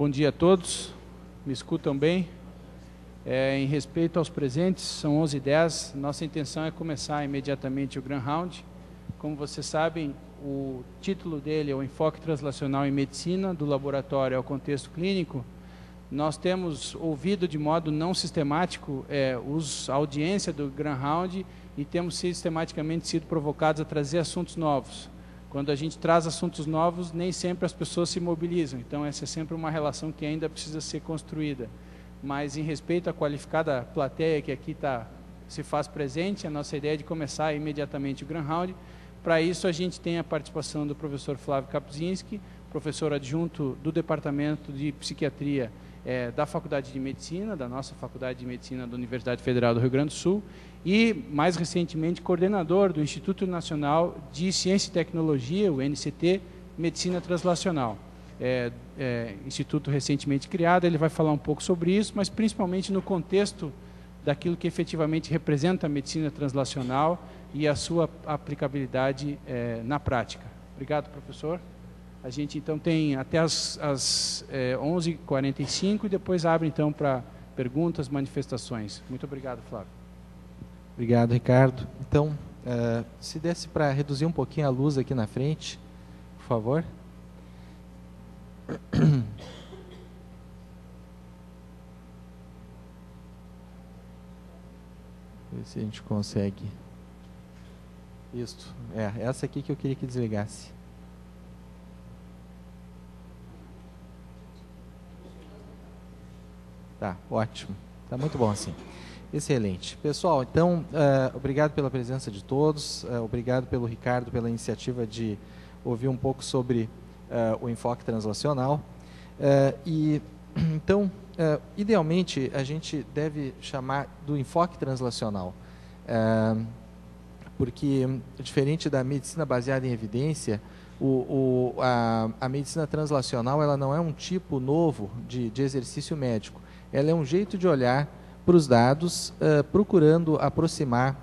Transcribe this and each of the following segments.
Bom dia a todos. Me escutam bem? Em respeito aos presentes, são 11h10. Nossa intenção é começar imediatamente o Grand Round. Como vocês sabem, o título dele é o Enfoque Translacional em Medicina, do laboratório ao contexto clínico. Nós temos ouvido de modo não sistemático a audiência do Grand Round e temos sistematicamente sido provocados a trazer assuntos novos. Quando a gente traz assuntos novos, nem sempre as pessoas se mobilizam. Então, essa é sempre uma relação que ainda precisa ser construída. Mas, em respeito à qualificada plateia que aqui se faz presente, a nossa ideia é de começar imediatamente o Grand Round. Para isso, a gente tem a participação do professor Flávio Kapczynski, professor adjunto do Departamento de Psiquiatria da Faculdade de Medicina, da nossa Faculdade de Medicina da Universidade Federal do Rio Grande do Sul, e, mais recentemente, coordenador do Instituto Nacional de Ciência e Tecnologia, o NCT, Medicina Translacional. Instituto recentemente criado, ele vai falar um pouco sobre isso, mas principalmente no contexto daquilo que efetivamente representa a medicina translacional e a sua aplicabilidade na prática. Obrigado, professor. A gente, então, tem até as 11h45 e depois abre, então, para perguntas, manifestações. Muito obrigado, Flávio. Obrigado, Ricardo. Então, se desse para reduzir um pouquinho a luz aqui na frente, por favor. Ver se a gente consegue. Isso. Essa aqui que eu queria que desligasse. Tá, ótimo. Tá muito bom assim. Excelente. Pessoal, então, obrigado pela presença de todos, obrigado pelo Ricardo, pela iniciativa de ouvir um pouco sobre o enfoque translacional. Então, idealmente, a gente deve chamar do enfoque translacional, porque, diferente da medicina baseada em evidência, a medicina translacional ela não é um tipo novo de exercício médico, ela é um jeito de olhar para os dados, procurando aproximar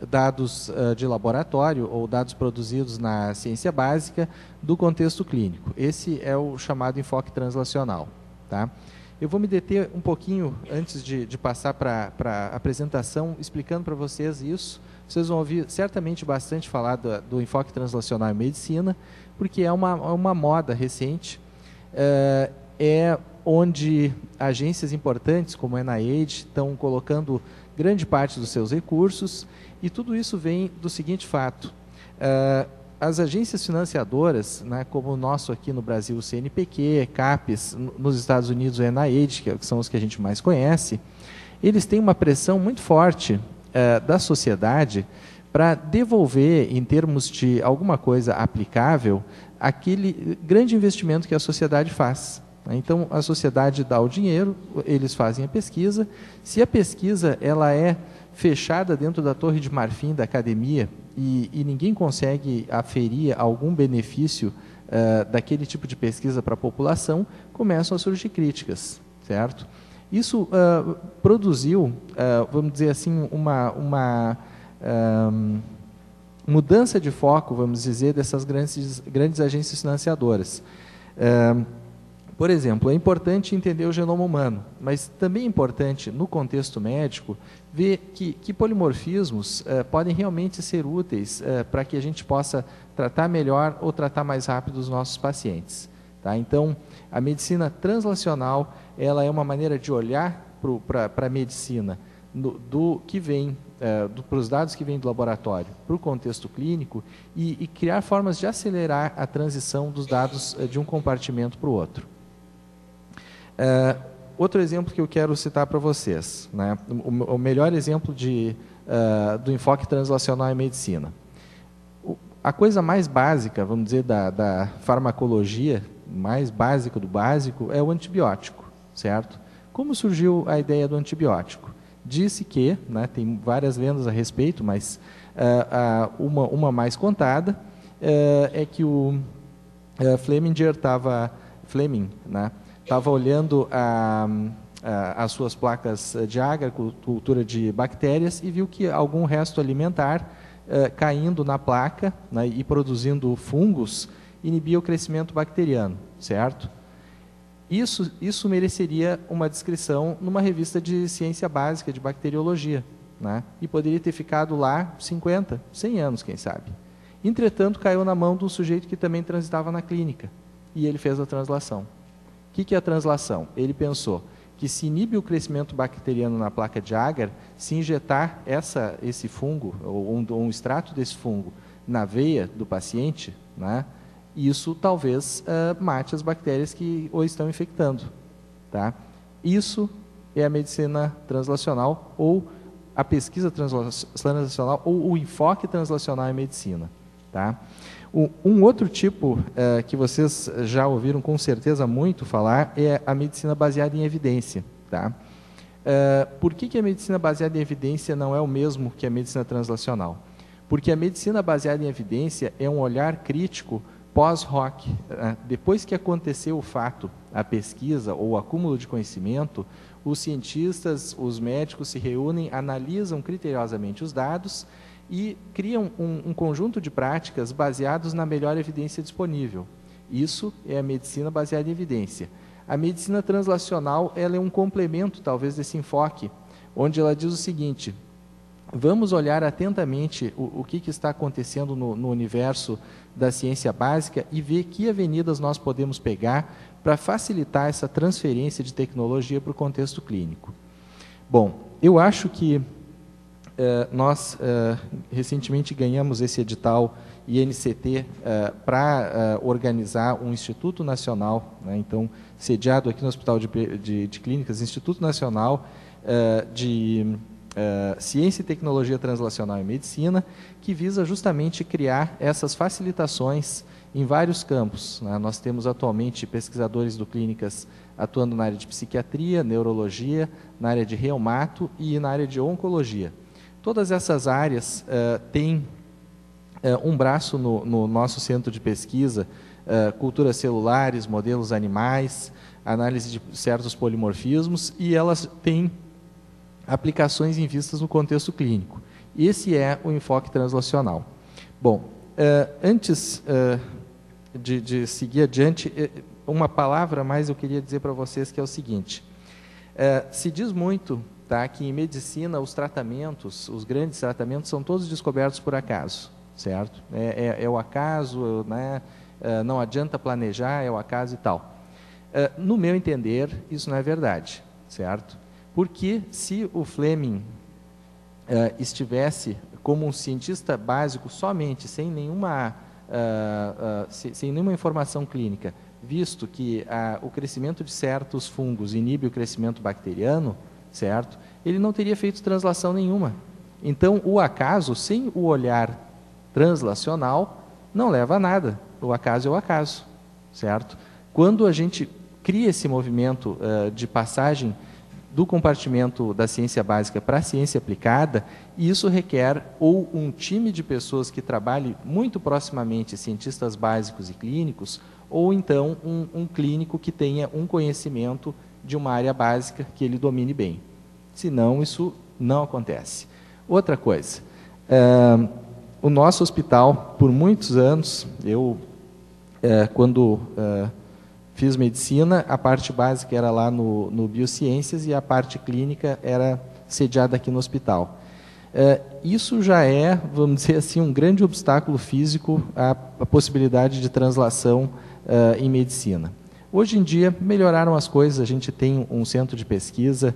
dados de laboratório ou dados produzidos na ciência básica do contexto clínico. Esse é o chamado enfoque translacional. Tá? Eu vou me deter um pouquinho antes de passar para a apresentação, explicando para vocês isso. Vocês vão ouvir certamente bastante falar do enfoque translacional em medicina, porque é uma moda recente, onde agências importantes como a NIH estão colocando grande parte dos seus recursos, e tudo isso vem do seguinte fato: as agências financiadoras, né, como o nosso aqui no Brasil, o CNPq, CAPES, nos Estados Unidos o NIH, que são os que a gente mais conhece, eles têm uma pressão muito forte da sociedade para devolver, em termos de alguma coisa aplicável, aquele grande investimento que a sociedade faz. Então, a sociedade dá o dinheiro, eles fazem a pesquisa. Se a pesquisa ela é fechada dentro da torre de marfim da academia e ninguém consegue aferir algum benefício daquele tipo de pesquisa para a população, começam a surgir críticas, certo? Isso produziu, vamos dizer assim, uma mudança de foco, vamos dizer, dessas grandes agências financiadoras. Por exemplo, é importante entender o genoma humano, mas também é importante, no contexto médico, ver que polimorfismos podem realmente ser úteis para que a gente possa tratar melhor ou tratar mais rápido os nossos pacientes. Tá? Então, a medicina translacional ela é uma maneira de olhar para a medicina para os dados que vêm do laboratório para o contexto clínico e criar formas de acelerar a transição dos dados de um compartimento para o outro. Outro exemplo que eu quero citar para vocês, né? O melhor exemplo do enfoque translacional em medicina. A coisa mais básica, vamos dizer, da farmacologia, mais básico do básico, é o antibiótico, certo? Como surgiu a ideia do antibiótico? Disse que, né, tem várias lendas a respeito, mas uma mais contada é que o Fleming estava olhando as suas placas de agar, cultura de bactérias, e viu que algum resto alimentar caindo na placa, né, e produzindo fungos inibia o crescimento bacteriano, certo? Isso mereceria uma descrição numa revista de ciência básica, de bacteriologia, né? E poderia ter ficado lá 50, 100 anos, quem sabe. Entretanto, caiu na mão de um sujeito que também transitava na clínica, e ele fez a translação. O que é a translação? Ele pensou que se inibe o crescimento bacteriano na placa de agar, se injetar esse fungo, ou um extrato desse fungo, na veia do paciente, né, isso talvez mate as bactérias que o estão infectando. Tá? Isso é a medicina translacional, ou a pesquisa translacional, ou o enfoque translacional em medicina. Tá? Um outro tipo que vocês já ouviram com certeza muito falar é a medicina baseada em evidência. Tá? Por que a medicina baseada em evidência não é o mesmo que a medicina translacional? Porque a medicina baseada em evidência é um olhar crítico pós-hoc. Depois que aconteceu o fato, a pesquisa ou o acúmulo de conhecimento, os cientistas, os médicos se reúnem, analisam criteriosamente os dados e criam um conjunto de práticas baseados na melhor evidência disponível. Isso é a medicina baseada em evidência. A medicina translacional ela é um complemento, talvez, desse enfoque, onde ela diz o seguinte: vamos olhar atentamente o que está acontecendo no universo da ciência básica e ver que avenidas nós podemos pegar para facilitar essa transferência de tecnologia para o contexto clínico. Bom, eu acho que nós recentemente ganhamos esse edital INCT para organizar um Instituto Nacional, né, então, sediado aqui no Hospital de Clínicas, Instituto Nacional de Ciência e Tecnologia Translacional em Medicina, que visa justamente criar essas facilitações em vários campos. Né? Nós temos atualmente pesquisadores do Clínicas atuando na área de psiquiatria, neurologia, na área de reumato e na área de oncologia. Todas essas áreas têm um braço no nosso centro de pesquisa, culturas celulares, modelos animais, análise de certos polimorfismos, e elas têm aplicações em vistas no contexto clínico. Esse é o enfoque translacional. Bom, antes de seguir adiante, uma palavra mais eu queria dizer para vocês, que é o seguinte: se diz muito, tá, que em medicina os tratamentos, os grandes tratamentos, são todos descobertos por acaso, certo? É o acaso, né? Não adianta planejar, é o acaso e tal. No meu entender, isso não é verdade, certo? Porque se o Fleming estivesse como um cientista básico somente, sem nenhuma informação clínica, visto que o crescimento de certos fungos inibe o crescimento bacteriano, certo? Ele não teria feito translação nenhuma. Então, o acaso, sem o olhar translacional, não leva a nada. O acaso é o acaso, certo? Quando a gente cria esse movimento de passagem do compartimento da ciência básica para a ciência aplicada, isso requer ou um time de pessoas que trabalhe muito proximamente, cientistas básicos e clínicos, ou então um clínico que tenha um conhecimento de uma área básica que ele domine bem. Senão, isso não acontece. Outra coisa, o nosso hospital, por muitos anos, quando fiz medicina, a parte básica era lá no Biociências e a parte clínica era sediada aqui no hospital. Isso já é, vamos dizer assim, um grande obstáculo físico à possibilidade de translação em medicina. Hoje em dia, melhoraram as coisas, a gente tem um centro de pesquisa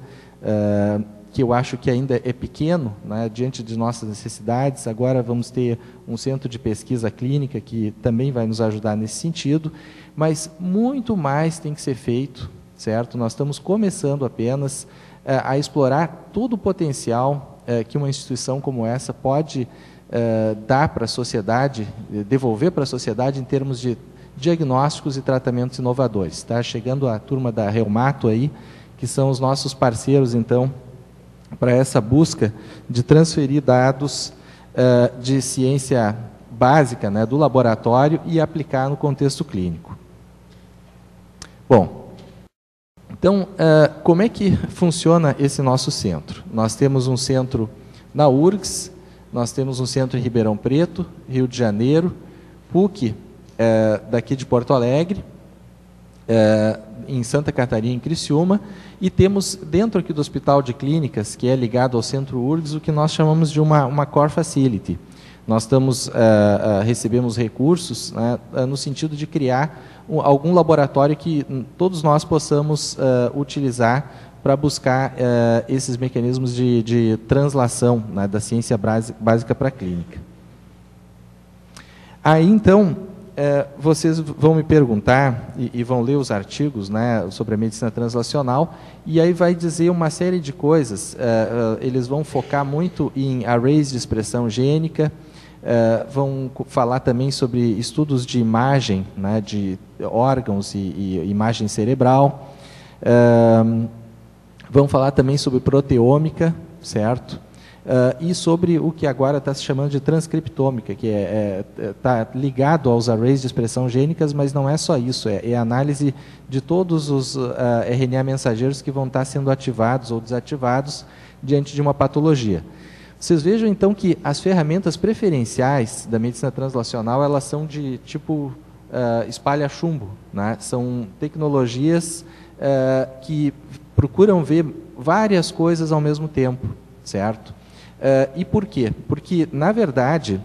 que eu acho que ainda é pequeno, né, diante de nossas necessidades. Agora vamos ter um centro de pesquisa clínica que também vai nos ajudar nesse sentido, mas muito mais tem que ser feito, certo? Nós estamos começando apenas a explorar todo o potencial que uma instituição como essa pode dar para a sociedade, devolver para a sociedade em termos de diagnósticos e tratamentos inovadores. Está chegando a turma da Reumato aí, que são os nossos parceiros, então, para essa busca de transferir dados de ciência básica, né, do laboratório e aplicar no contexto clínico. Bom, então, como é que funciona esse nosso centro? Nós temos um centro na URGS, nós temos um centro em Ribeirão Preto, Rio de Janeiro, PUC, daqui de Porto Alegre, em Santa Catarina, em Criciúma, e temos dentro aqui do Hospital de Clínicas, que é ligado ao Centro URGS, o que nós chamamos de uma Core Facility. Nós recebemos recursos, né, no sentido de criar algum laboratório que todos nós possamos utilizar para buscar esses mecanismos de translação, né, da ciência básica para a clínica. Aí, então, vocês vão me perguntar e vão ler os artigos, né, sobre a medicina translacional, e aí vai dizer uma série de coisas. Eles vão focar muito em arrays de expressão gênica, vão falar também sobre estudos de imagem, né, de órgãos e imagem cerebral, vão falar também sobre proteômica, certo? E sobre o que agora está se chamando de transcriptômica, que está ligado aos arrays de expressão gênicas, mas não é só isso, é análise de todos os RNA mensageiros que vão estar sendo ativados ou desativados diante de uma patologia. Vocês vejam, então, que as ferramentas preferenciais da medicina translacional, elas são de tipo espalha-chumbo, né? São tecnologias que procuram ver várias coisas ao mesmo tempo, certo? E por quê? Porque, na verdade,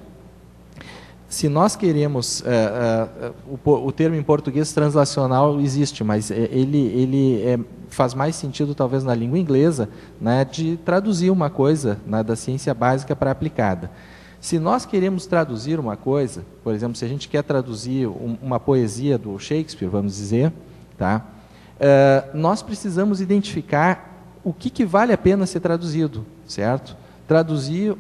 se nós queremos... o termo em português translacional existe, mas ele faz mais sentido, talvez, na língua inglesa, né, de traduzir uma coisa, né, da ciência básica para a aplicada. Se nós queremos traduzir uma coisa, por exemplo, se a gente quer traduzir uma poesia do Shakespeare, vamos dizer, tá? Nós precisamos identificar o que vale a pena ser traduzido, certo? Traduzir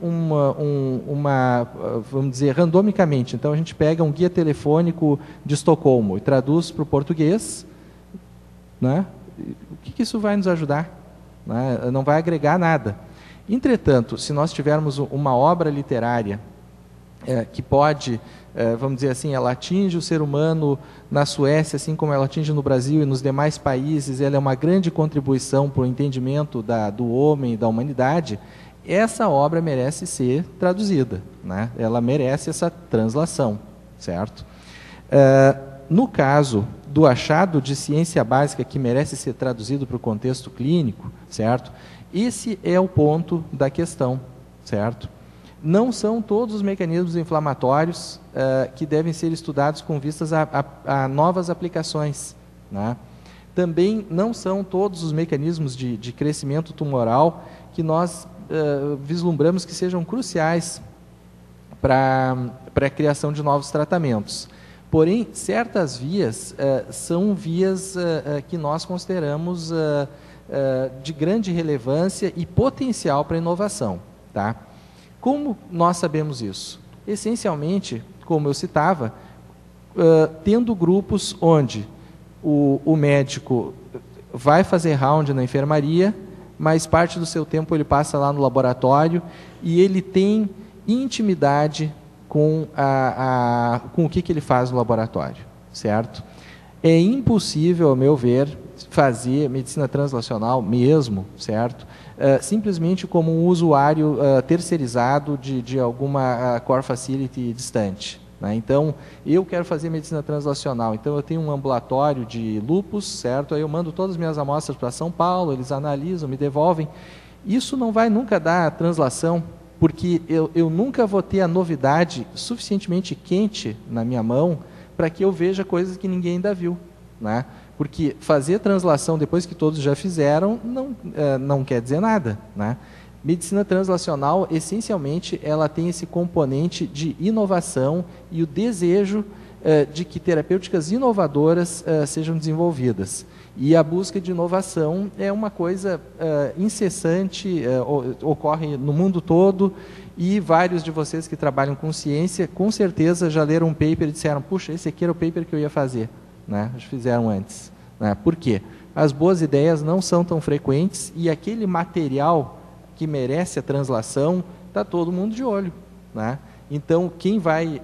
vamos dizer, randomicamente. Então, a gente pega um guia telefônico de Estocolmo e traduz para o português, né? O que isso vai nos ajudar? Né? Não vai agregar nada. Entretanto, se nós tivermos uma obra literária que pode, vamos dizer assim, ela atinge o ser humano na Suécia, assim como ela atinge no Brasil e nos demais países, ela é uma grande contribuição para o entendimento do homem e da humanidade, essa obra merece ser traduzida, né? Ela merece essa translação, certo? No caso do achado de ciência básica que merece ser traduzido para o contexto clínico, certo? Esse é o ponto da questão, certo? Não são todos os mecanismos inflamatórios que devem ser estudados com vistas a novas aplicações, né? Também não são todos os mecanismos de crescimento tumoral que nós vislumbramos que sejam cruciais para a criação de novos tratamentos. Porém, certas vias são vias que nós consideramos de grande relevância e potencial para a inovação, tá? Como nós sabemos isso? Essencialmente, como eu citava, tendo grupos onde o médico vai fazer round na enfermaria, mas parte do seu tempo ele passa lá no laboratório e ele tem intimidade com o que ele faz no laboratório, certo? É impossível, ao meu ver, fazer medicina translacional mesmo, certo? Simplesmente como um usuário terceirizado de alguma core facility distante, né? Então, eu quero fazer medicina translacional, então eu tenho um ambulatório de lúpus, certo? Aí eu mando todas as minhas amostras para São Paulo, eles analisam, me devolvem. Isso não vai nunca dar translação, porque eu nunca vou ter a novidade suficientemente quente na minha mão para que eu veja coisas que ninguém ainda viu, né? Porque fazer translação depois que todos já fizeram não quer dizer nada, né? Medicina translacional, essencialmente, ela tem esse componente de inovação e o desejo de que terapêuticas inovadoras sejam desenvolvidas. E a busca de inovação é uma coisa incessante, ocorre no mundo todo, e vários de vocês que trabalham com ciência, com certeza já leram um paper e disseram, puxa, esse aqui era o paper que eu ia fazer, né? Já fizeram antes, né? Por quê? As boas ideias não são tão frequentes e aquele material que merece a translação, está todo mundo de olho, né? Então, quem vai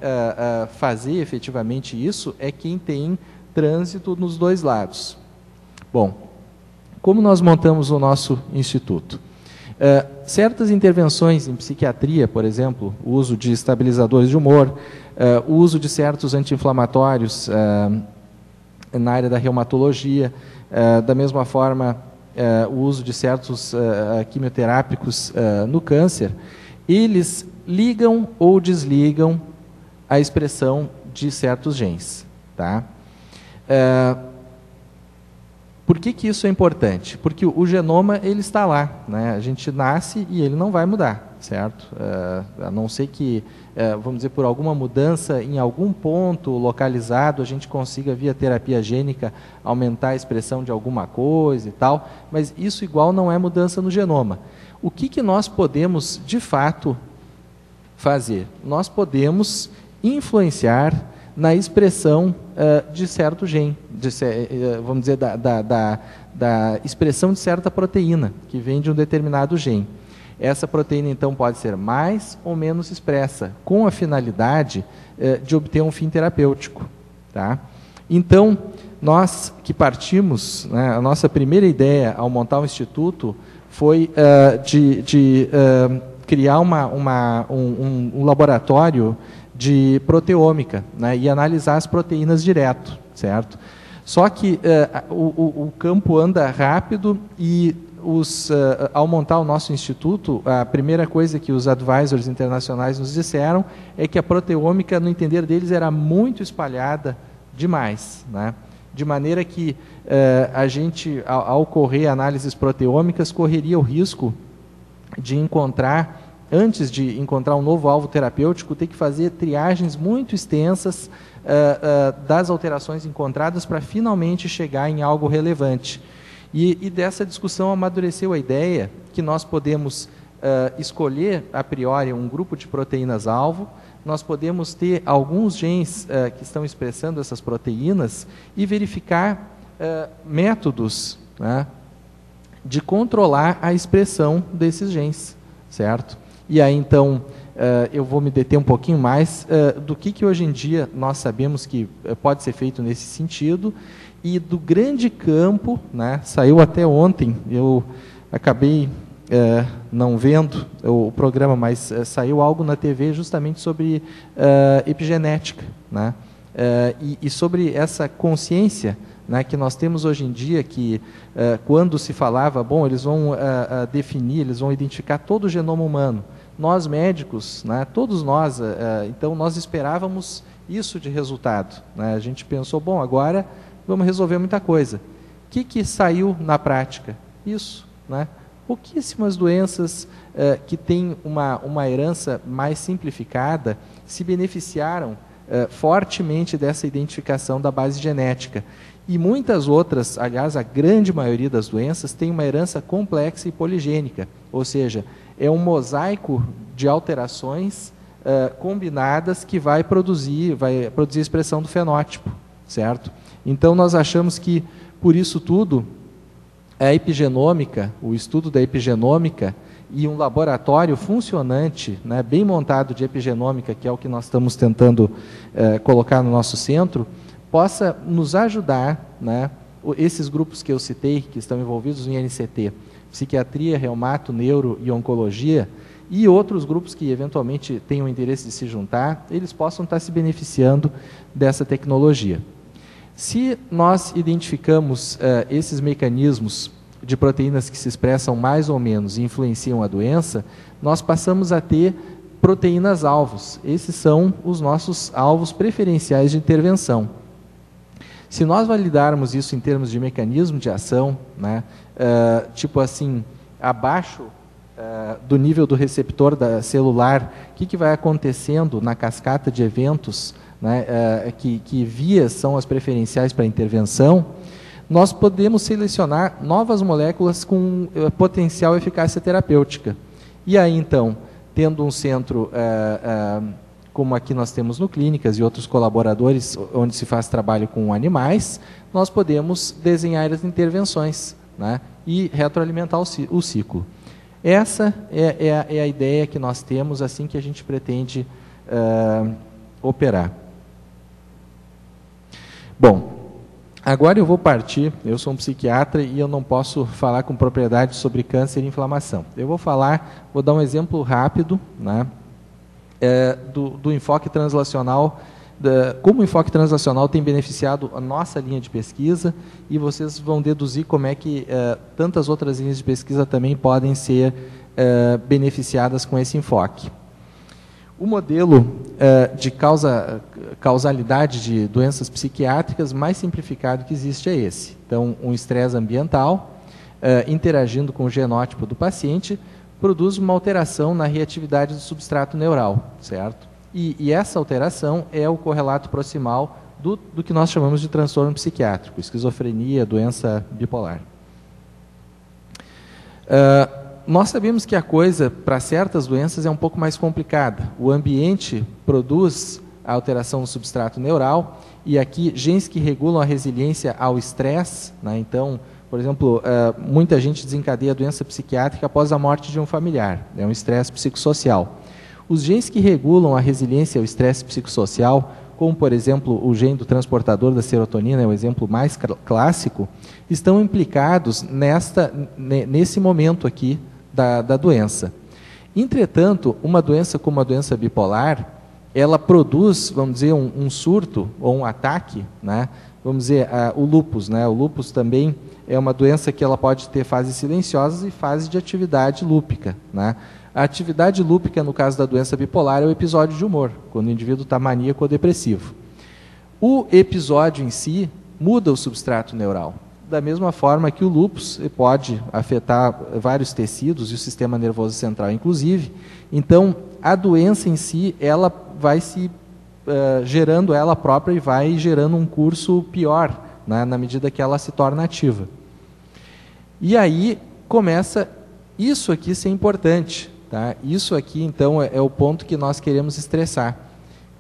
fazer efetivamente isso é quem tem trânsito nos dois lados. Bom, como nós montamos o nosso instituto? Certas intervenções em psiquiatria, por exemplo, o uso de estabilizadores de humor, o uso de certos anti-inflamatórios na área da reumatologia, da mesma forma, o uso de certos quimioterápicos no câncer, eles ligam ou desligam a expressão de certos genes. Tá? Por que isso é importante? Porque o genoma ele está lá, né? A gente nasce e ele não vai mudar, certo? A não ser que, vamos dizer, por alguma mudança em algum ponto localizado, a gente consiga, via terapia gênica, aumentar a expressão de alguma coisa e tal, mas isso igual não é mudança no genoma. O que nós podemos, de fato, fazer? Nós podemos influenciar na expressão de certo gene, vamos dizer, da expressão de certa proteína, que vem de um determinado gene. Essa proteína, então, pode ser mais ou menos expressa, com a finalidade de obter um fim terapêutico. Tá? Então, nós que partimos, né, a nossa primeira ideia ao montar o Instituto foi de criar um laboratório de proteômica, né, e analisar as proteínas direto, certo? Só que o campo anda rápido e ao montar o nosso instituto, a primeira coisa que os advisors internacionais nos disseram é que a proteômica, no entender deles, era muito espalhada demais, né? De maneira que a gente, ao correr análises proteômicas, correria o risco de encontrar, antes de encontrar um novo alvo terapêutico, ter que fazer triagens muito extensas das alterações encontradas para finalmente chegar em algo relevante. E dessa discussão amadureceu a ideia que nós podemos escolher, a priori, um grupo de proteínas-alvo, nós podemos ter alguns genes que estão expressando essas proteínas e verificar métodos, né, de controlar a expressão desses genes, certo? E aí, então, eu vou me deter um pouquinho mais do que hoje em dia nós sabemos que pode ser feito nesse sentido e do grande campo, né, saiu até ontem, eu acabei não vendo o programa, mas saiu algo na TV justamente sobre epigenética, né, e sobre essa consciência, né, que nós temos hoje em dia, que quando se falava, bom, eles vão definir, eles vão identificar todo o genoma humano. Nós médicos, né, todos nós, então nós esperávamos isso de resultado, né? A gente pensou, bom, agora vamos resolver muita coisa. O que saiu na prática? Isso, né? Pouquíssimas doenças que têm uma herança mais simplificada se beneficiaram fortemente dessa identificação da base genética. E muitas outras, aliás, a grande maioria das doenças, tem uma herança complexa e poligênica, ou seja, é um mosaico de alterações combinadas que vai produzir a expressão do fenótipo, certo? Então, nós achamos que, por isso tudo, a epigenômica, o estudo da epigenômica e um laboratório funcionante, né, bem montado de epigenômica, que é o que nós estamos tentando colocar no nosso centro, possa nos ajudar, né, esses grupos que eu citei, que estão envolvidos no INCT, psiquiatria, reumato, neuro e oncologia, e outros grupos que eventualmente tenham interesse de se juntar, eles possam estar se beneficiando dessa tecnologia. Se nós identificamos esses mecanismos de proteínas que se expressam mais ou menos e influenciam a doença, nós passamos a ter proteínas-alvos. Esses são os nossos alvos preferenciais de intervenção. Se nós validarmos isso em termos de mecanismo de ação, né, tipo assim, abaixo do nível do receptor celular, o que vai acontecendo na cascata de eventos, né, que vias são as preferenciais para intervenção, nós podemos selecionar novas moléculas com potencial eficácia terapêutica. E aí, então, tendo um centro como aqui nós temos no Clínicas e outros colaboradores, onde se faz trabalho com animais, nós podemos desenhar as intervenções, né, e retroalimentar o ciclo. Essa é a ideia que nós temos, assim que a gente pretende operar. Bom, agora eu vou partir, eu sou um psiquiatra e eu não posso falar com propriedade sobre câncer e inflamação. Eu vou dar um exemplo rápido, né, do enfoque translacional como o enfoque translacional tem beneficiado a nossa linha de pesquisa, e vocês vão deduzir como é que tantas outras linhas de pesquisa também podem ser beneficiadas com esse enfoque. O modelo de causalidade de doenças psiquiátricas mais simplificado que existe é esse. Então, um estresse ambiental, interagindo com o genótipo do paciente, produz uma alteração na reatividade do substrato neural, certo? E essa alteração é o correlato proximal do que nós chamamos de transtorno psiquiátrico, esquizofrenia, doença bipolar. Nós sabemos que a coisa, para certas doenças, é um pouco mais complicada. O ambiente produz a alteração do substrato neural, e aqui genes que regulam a resiliência ao estresse, né? Então, por exemplo, muita gente desencadeia a doença psiquiátrica após a morte de um familiar, é um estresse psicossocial. Os genes que regulam a resiliência ao estresse psicossocial, como, por exemplo, o gene do transportador da serotonina, é o exemplo mais clássico, estão implicados nesse momento aqui da doença. Entretanto, uma doença como a doença bipolar, ela produz, vamos dizer, um surto ou um ataque, né? Vamos dizer, o lúpus, né? O lúpus também é uma doença que ela pode ter fases silenciosas e fases de atividade lúpica, né? A atividade lúpica, no caso da doença bipolar, é o episódio de humor, quando o indivíduo está maníaco ou depressivo. O episódio em si muda o substrato neural. Da mesma forma que o lúpus pode afetar vários tecidos e o sistema nervoso central, inclusive. Então, a doença em si, ela vai se gerando ela própria e vai gerando um curso pior, né, na medida que ela se torna ativa. E aí começa isso aqui ser importante. Tá? Isso aqui, então, é o ponto que nós queremos estressar.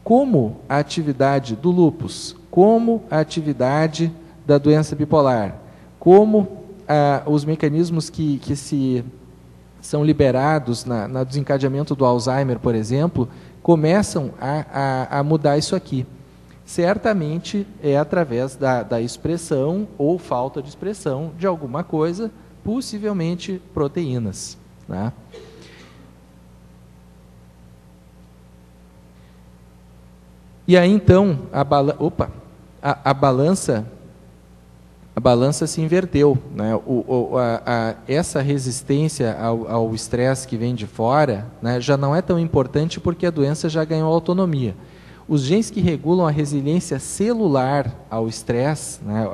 Como a atividade do lúpus, como a atividade da doença bipolar, como os mecanismos que são liberados no desencadeamento do Alzheimer, por exemplo, começam a mudar isso aqui. Certamente é através da expressão ou falta de expressão de alguma coisa, possivelmente proteínas. Né? E aí, então, a balança se inverteu. Né? Essa resistência ao estresse que vem de fora, né, já não é tão importante porque a doença já ganhou autonomia. Os genes que regulam a resiliência celular ao estresse, né,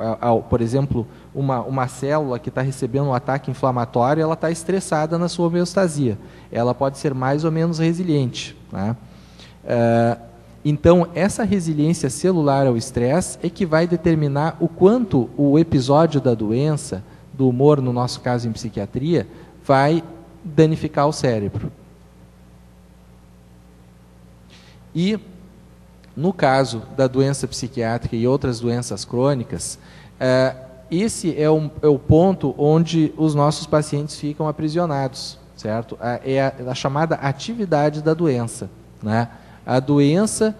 por exemplo, uma célula que está recebendo um ataque inflamatório, ela está estressada na sua homeostasia. Ela pode ser mais ou menos resiliente. Né? Então, essa resiliência celular ao estresse é que vai determinar o quanto o episódio da doença, do humor, no nosso caso em psiquiatria, vai danificar o cérebro. E, no caso da doença psiquiátrica e outras doenças crônicas, esse é o ponto onde os nossos pacientes ficam aprisionados, certo? É a chamada atividade da doença, né? A doença,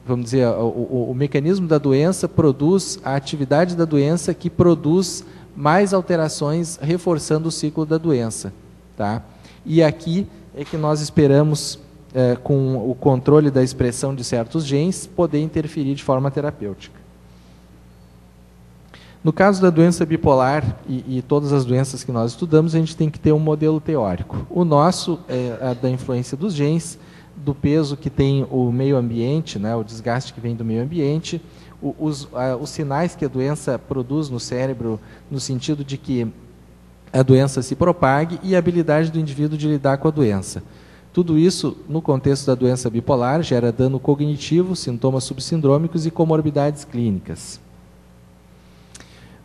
vamos dizer, o mecanismo da doença produz a atividade da doença que produz mais alterações, reforçando o ciclo da doença. Tá? E aqui é que nós esperamos, com o controle da expressão de certos genes, poder interferir de forma terapêutica. No caso da doença bipolar e todas as doenças que nós estudamos, a gente tem que ter um modelo teórico. O nosso é da influência dos genes, do peso que tem o meio ambiente, né, o desgaste que vem do meio ambiente, os sinais que a doença produz no cérebro, no sentido de que a doença se propague, e a habilidade do indivíduo de lidar com a doença. Tudo isso, no contexto da doença bipolar, gera dano cognitivo, sintomas subsindrômicos e comorbidades clínicas.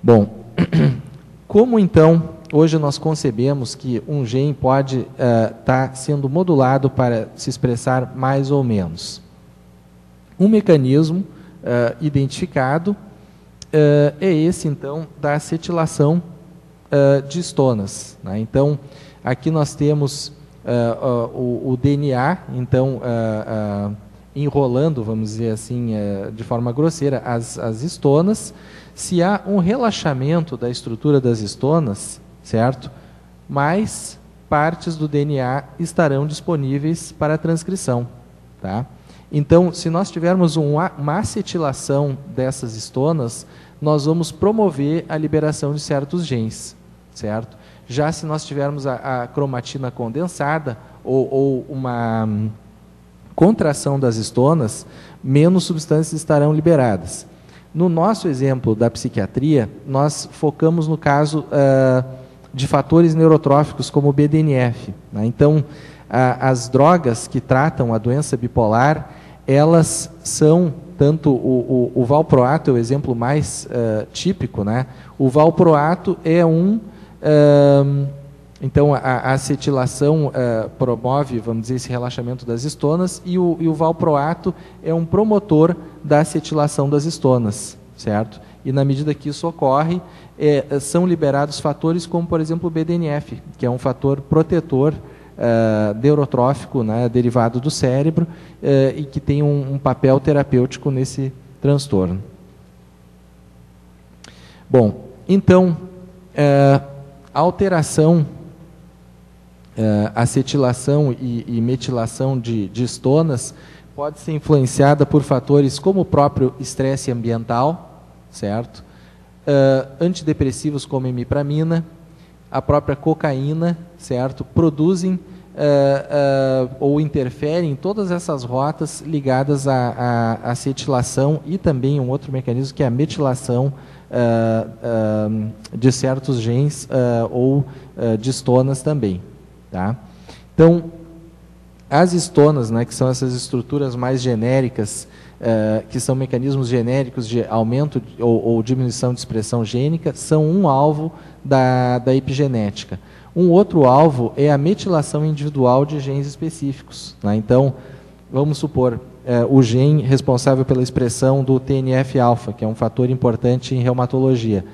Bom, como então hoje nós concebemos que um gene pode estar sendo modulado para se expressar mais ou menos? Um mecanismo identificado é esse, então, da acetilação de histonas. Né? Então, aqui nós temos o DNA, então, enrolando, vamos dizer assim, de forma grosseira, as histonas. Se há um relaxamento da estrutura das histonas, certo? Mais partes do DNA estarão disponíveis para a transcrição. Tá? Então, se nós tivermos uma acetilação dessas histonas, nós vamos promover a liberação de certos genes, certo? Já se nós tivermos a cromatina condensada ou uma contração das histonas, menos substâncias estarão liberadas. No nosso exemplo da psiquiatria, nós focamos no caso de fatores neurotróficos como o BDNF, né? Então, as drogas que tratam a doença bipolar, elas são, tanto o valproato é o exemplo mais típico, né? O valproato é então a acetilação promove, vamos dizer, esse relaxamento das histonas, e o valproato é um promotor da acetilação das histonas, certo? E na medida que isso ocorre, são liberados fatores como, por exemplo, o BDNF, que é um fator protetor neurotrófico, né, derivado do cérebro, e que tem um papel terapêutico nesse transtorno. Bom, então, a alteração, acetilação e metilação de histonas pode ser influenciada por fatores como o próprio estresse ambiental, certo? Antidepressivos como imipramina, a própria cocaína, certo? Produzem ou interferem em todas essas rotas ligadas à acetilação e também um outro mecanismo que é a metilação de certos genes ou de histonas também, tá? Então, as histonas, né, que são essas estruturas mais genéricas, que são mecanismos genéricos de aumento ou diminuição de expressão gênica, são um alvo da epigenética. Um outro alvo é a metilação individual de genes específicos, né? Então, vamos supor, o gene responsável pela expressão do TNF-alfa, que é um fator importante em reumatologia.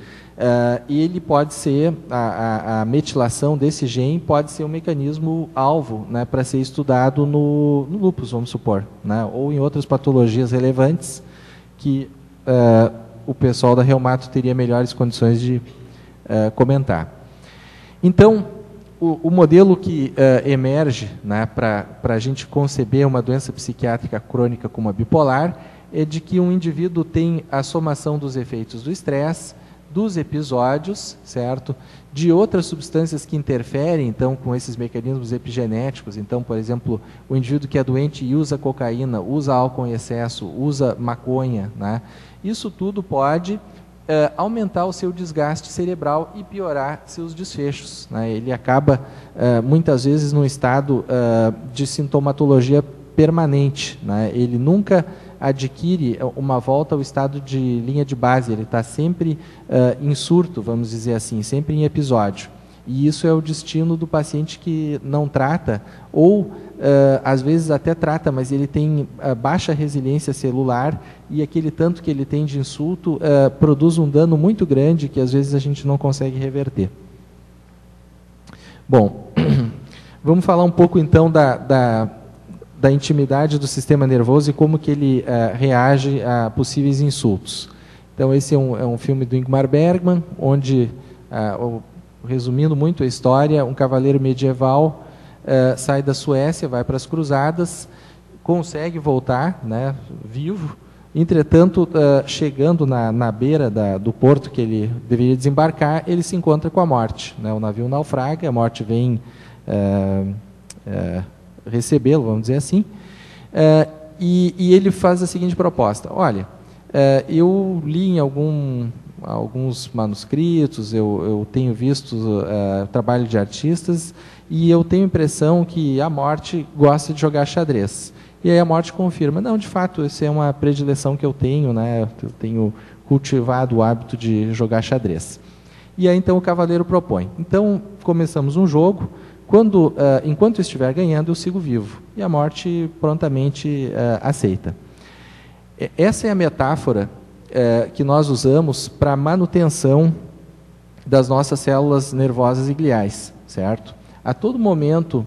E ele pode ser, a metilação desse gene pode ser um mecanismo alvo, né, para ser estudado no lúpus, vamos supor, né, ou em outras patologias relevantes que o pessoal da reumato teria melhores condições de comentar. Então, o modelo que emerge, né, para a gente conceber uma doença psiquiátrica crônica como a bipolar é de que um indivíduo tem a somação dos efeitos do estresse, dos episódios, certo? De outras substâncias que interferem, então, com esses mecanismos epigenéticos. Então, por exemplo, o indivíduo que é doente e usa cocaína, usa álcool em excesso, usa maconha, né? Isso tudo pode aumentar o seu desgaste cerebral e piorar seus desfechos, né? Ele acaba, muitas vezes, num estado de sintomatologia permanente, né? Ele nunca adquire uma volta ao estado de linha de base, ele está sempre em surto, vamos dizer assim, sempre em episódio. E isso é o destino do paciente que não trata, ou às vezes até trata, mas ele tem baixa resiliência celular e aquele tanto que ele tem de insulto produz um dano muito grande que às vezes a gente não consegue reverter. Bom, vamos falar um pouco então da intimidade do sistema nervoso e como que ele reage a possíveis insultos. Então, esse é um filme do Ingmar Bergman, onde, resumindo muito a história, um cavaleiro medieval sai da Suécia, vai para as cruzadas, consegue voltar, né, vivo. Entretanto, chegando na beira do porto que ele deveria desembarcar, ele se encontra com a morte, né? O navio naufraga, a morte vem recebê-lo, vamos dizer assim, e ele faz a seguinte proposta: olha, eu li em alguns manuscritos, eu tenho visto trabalho de artistas, e eu tenho a impressão que a morte gosta de jogar xadrez. E aí a morte confirma: não, de fato, essa é uma predileção que eu tenho, né? Eu tenho cultivado o hábito de jogar xadrez. E aí então o cavaleiro propõe: então começamos um jogo, enquanto eu estiver ganhando, eu sigo vivo. E a morte prontamente aceita. Essa é a metáfora que nós usamos para a manutenção das nossas células nervosas e gliais, certo? A todo momento,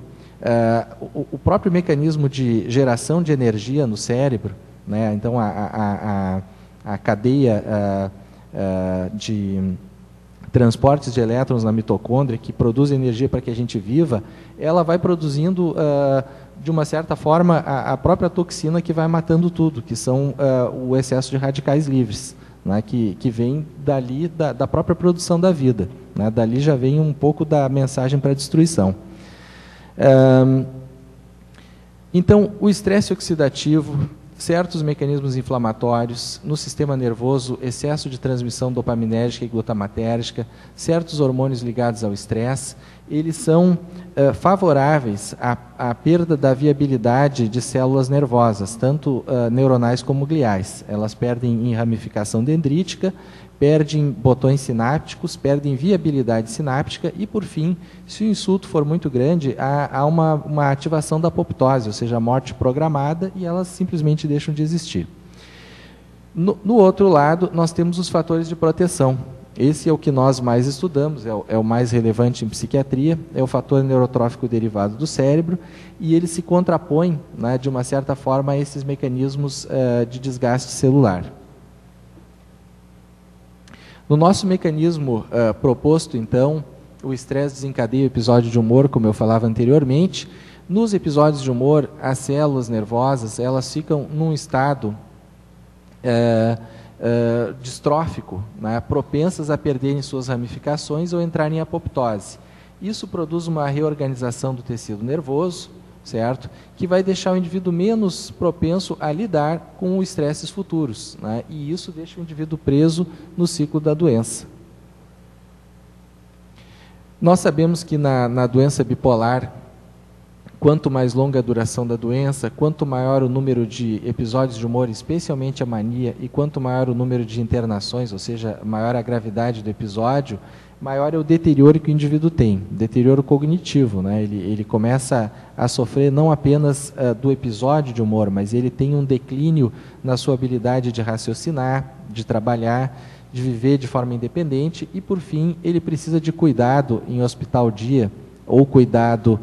o próprio mecanismo de geração de energia no cérebro, né? Então a cadeia de transportes de elétrons na mitocôndria, que produz energia para que a gente viva, ela vai produzindo de uma certa forma, a própria toxina que vai matando tudo, que são o excesso de radicais livres, né, que vem dali da própria produção da vida. Né, dali já vem um pouco da mensagem para a destruição. Então, o estresse oxidativo, certos mecanismos inflamatórios, no sistema nervoso, excesso de transmissão dopaminérgica e glutamatérgica, certos hormônios ligados ao estresse, eles são favoráveis à perda da viabilidade de células nervosas, tanto neuronais como gliais. Elas perdem em ramificação dendrítica, perdem botões sinápticos, perdem viabilidade sináptica e, por fim, se o insulto for muito grande, há uma ativação da apoptose, ou seja, a morte programada, e elas simplesmente deixam de existir. No outro lado, nós temos os fatores de proteção. Esse é o que nós mais estudamos, é o mais relevante em psiquiatria, é o fator neurotrófico derivado do cérebro, e ele se contrapõe, né, de uma certa forma, a esses mecanismos de desgaste celular. No nosso mecanismo proposto, então, o estresse desencadeia o episódio de humor, como eu falava anteriormente. Nos episódios de humor, as células nervosas elas ficam num estado distrófico, né, propensas a perderem suas ramificações ou entrarem em apoptose. Isso produz uma reorganização do tecido nervoso, certo? Que vai deixar o indivíduo menos propenso a lidar com estresses futuros, né? E isso deixa o indivíduo preso no ciclo da doença. Nós sabemos que na doença bipolar, quanto mais longa a duração da doença, quanto maior o número de episódios de humor, especialmente a mania, e quanto maior o número de internações, ou seja, maior a gravidade do episódio, maior é o deterioro que o indivíduo tem, deterioro cognitivo, né? Ele começa a sofrer não apenas do episódio de humor, mas ele tem um declínio na sua habilidade de raciocinar, de trabalhar, de viver de forma independente e, por fim, ele precisa de cuidado em hospital dia ou cuidados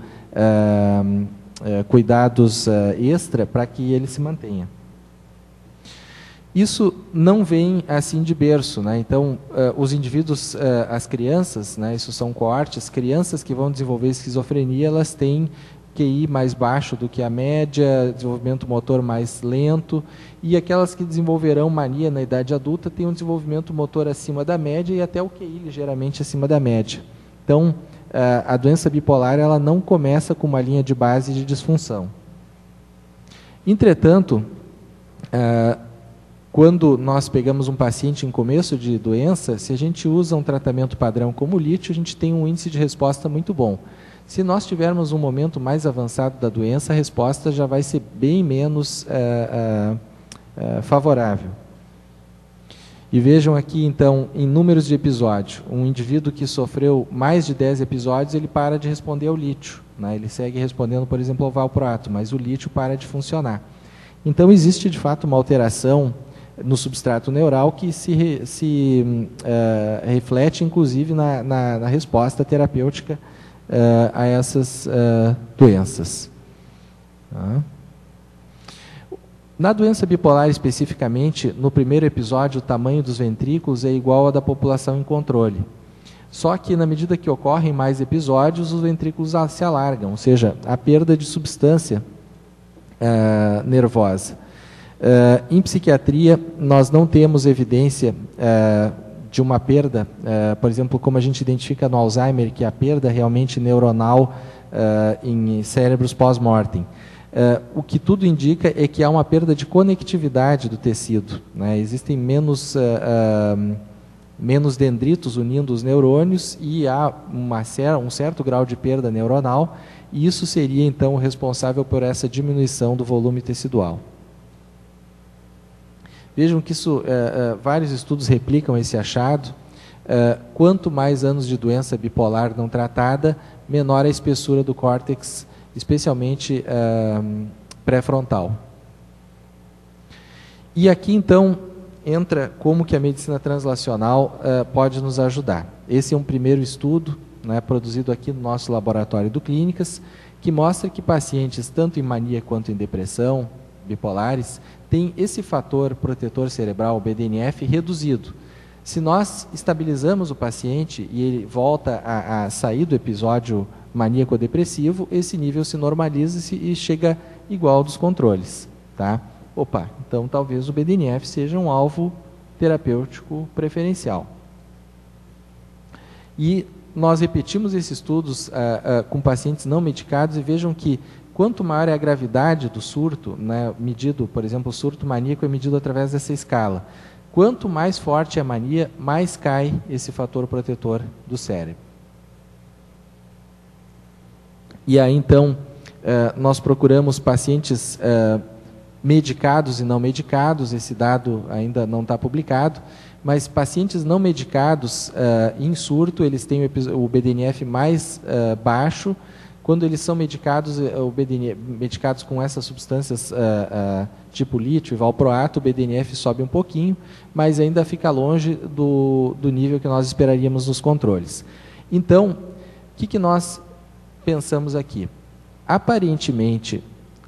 extra para que ele se mantenha. Isso não vem assim de berço, né? Então, os indivíduos, as crianças, né, isso são coortes, crianças que vão desenvolver esquizofrenia, elas têm QI mais baixo do que a média, desenvolvimento motor mais lento, e aquelas que desenvolverão mania na idade adulta têm um desenvolvimento motor acima da média e até o QI ligeiramente acima da média. Então, a doença bipolar ela não começa com uma linha de base de disfunção. Entretanto, quando nós pegamos um paciente em começo de doença, se a gente usa um tratamento padrão como o lítio, a gente tem um índice de resposta muito bom. Se nós tivermos um momento mais avançado da doença, a resposta já vai ser bem menos favorável. E vejam aqui, então, em números de episódio, um indivíduo que sofreu mais de 10 episódios, ele para de responder ao lítio, né? Ele segue respondendo, por exemplo, ao valproato, mas o lítio para de funcionar. Então, existe, de fato, uma alteração no substrato neural que se reflete, inclusive, na resposta terapêutica a essas doenças. Tá? Na doença bipolar, especificamente, no primeiro episódio, o tamanho dos ventrículos é igual ao da população em controle. Só que, na medida que ocorrem mais episódios, os ventrículos se alargam, ou seja, a perda de substância nervosa. Em psiquiatria, nós não temos evidência de uma perda, por exemplo, como a gente identifica no Alzheimer, que é a perda realmente neuronal em cérebros pós-mortem. O que tudo indica é que há uma perda de conectividade do tecido, né? Existem menos dendritos unindo os neurônios e há um certo grau de perda neuronal, e isso seria, então, o responsável por essa diminuição do volume tecidual. Vejam que vários estudos replicam esse achado. Quanto mais anos de doença bipolar não tratada, menor a espessura do córtex, especialmente pré-frontal. E aqui, então, entra como que a medicina translacional pode nos ajudar. Esse é um primeiro estudo, né, produzido aqui no nosso laboratório do Clínicas, que mostra que pacientes, tanto em mania quanto em depressão, bipolares, têm esse fator protetor cerebral, BDNF, reduzido. Se nós estabilizamos o paciente e ele volta a sair do episódio maníaco-depressivo, esse nível se normaliza e chega igual dos controles. Tá? Opa, então talvez o BDNF seja um alvo terapêutico preferencial. E nós repetimos esses estudos com pacientes não medicados e vejam que quanto maior é a gravidade do surto, né, medido, por exemplo, o surto maníaco é medido através dessa escala. Quanto mais forte é a mania, mais cai esse fator protetor do cérebro. E aí, então, nós procuramos pacientes medicados e não medicados, esse dado ainda não está publicado, mas pacientes não medicados em surto, eles têm o BDNF mais baixo. Quando eles são medicados, medicados com essas substâncias tipo lítio e valproato, o BDNF sobe um pouquinho, mas ainda fica longe do nível que nós esperaríamos nos controles. Então, o que nós pensamos aqui? Aparentemente,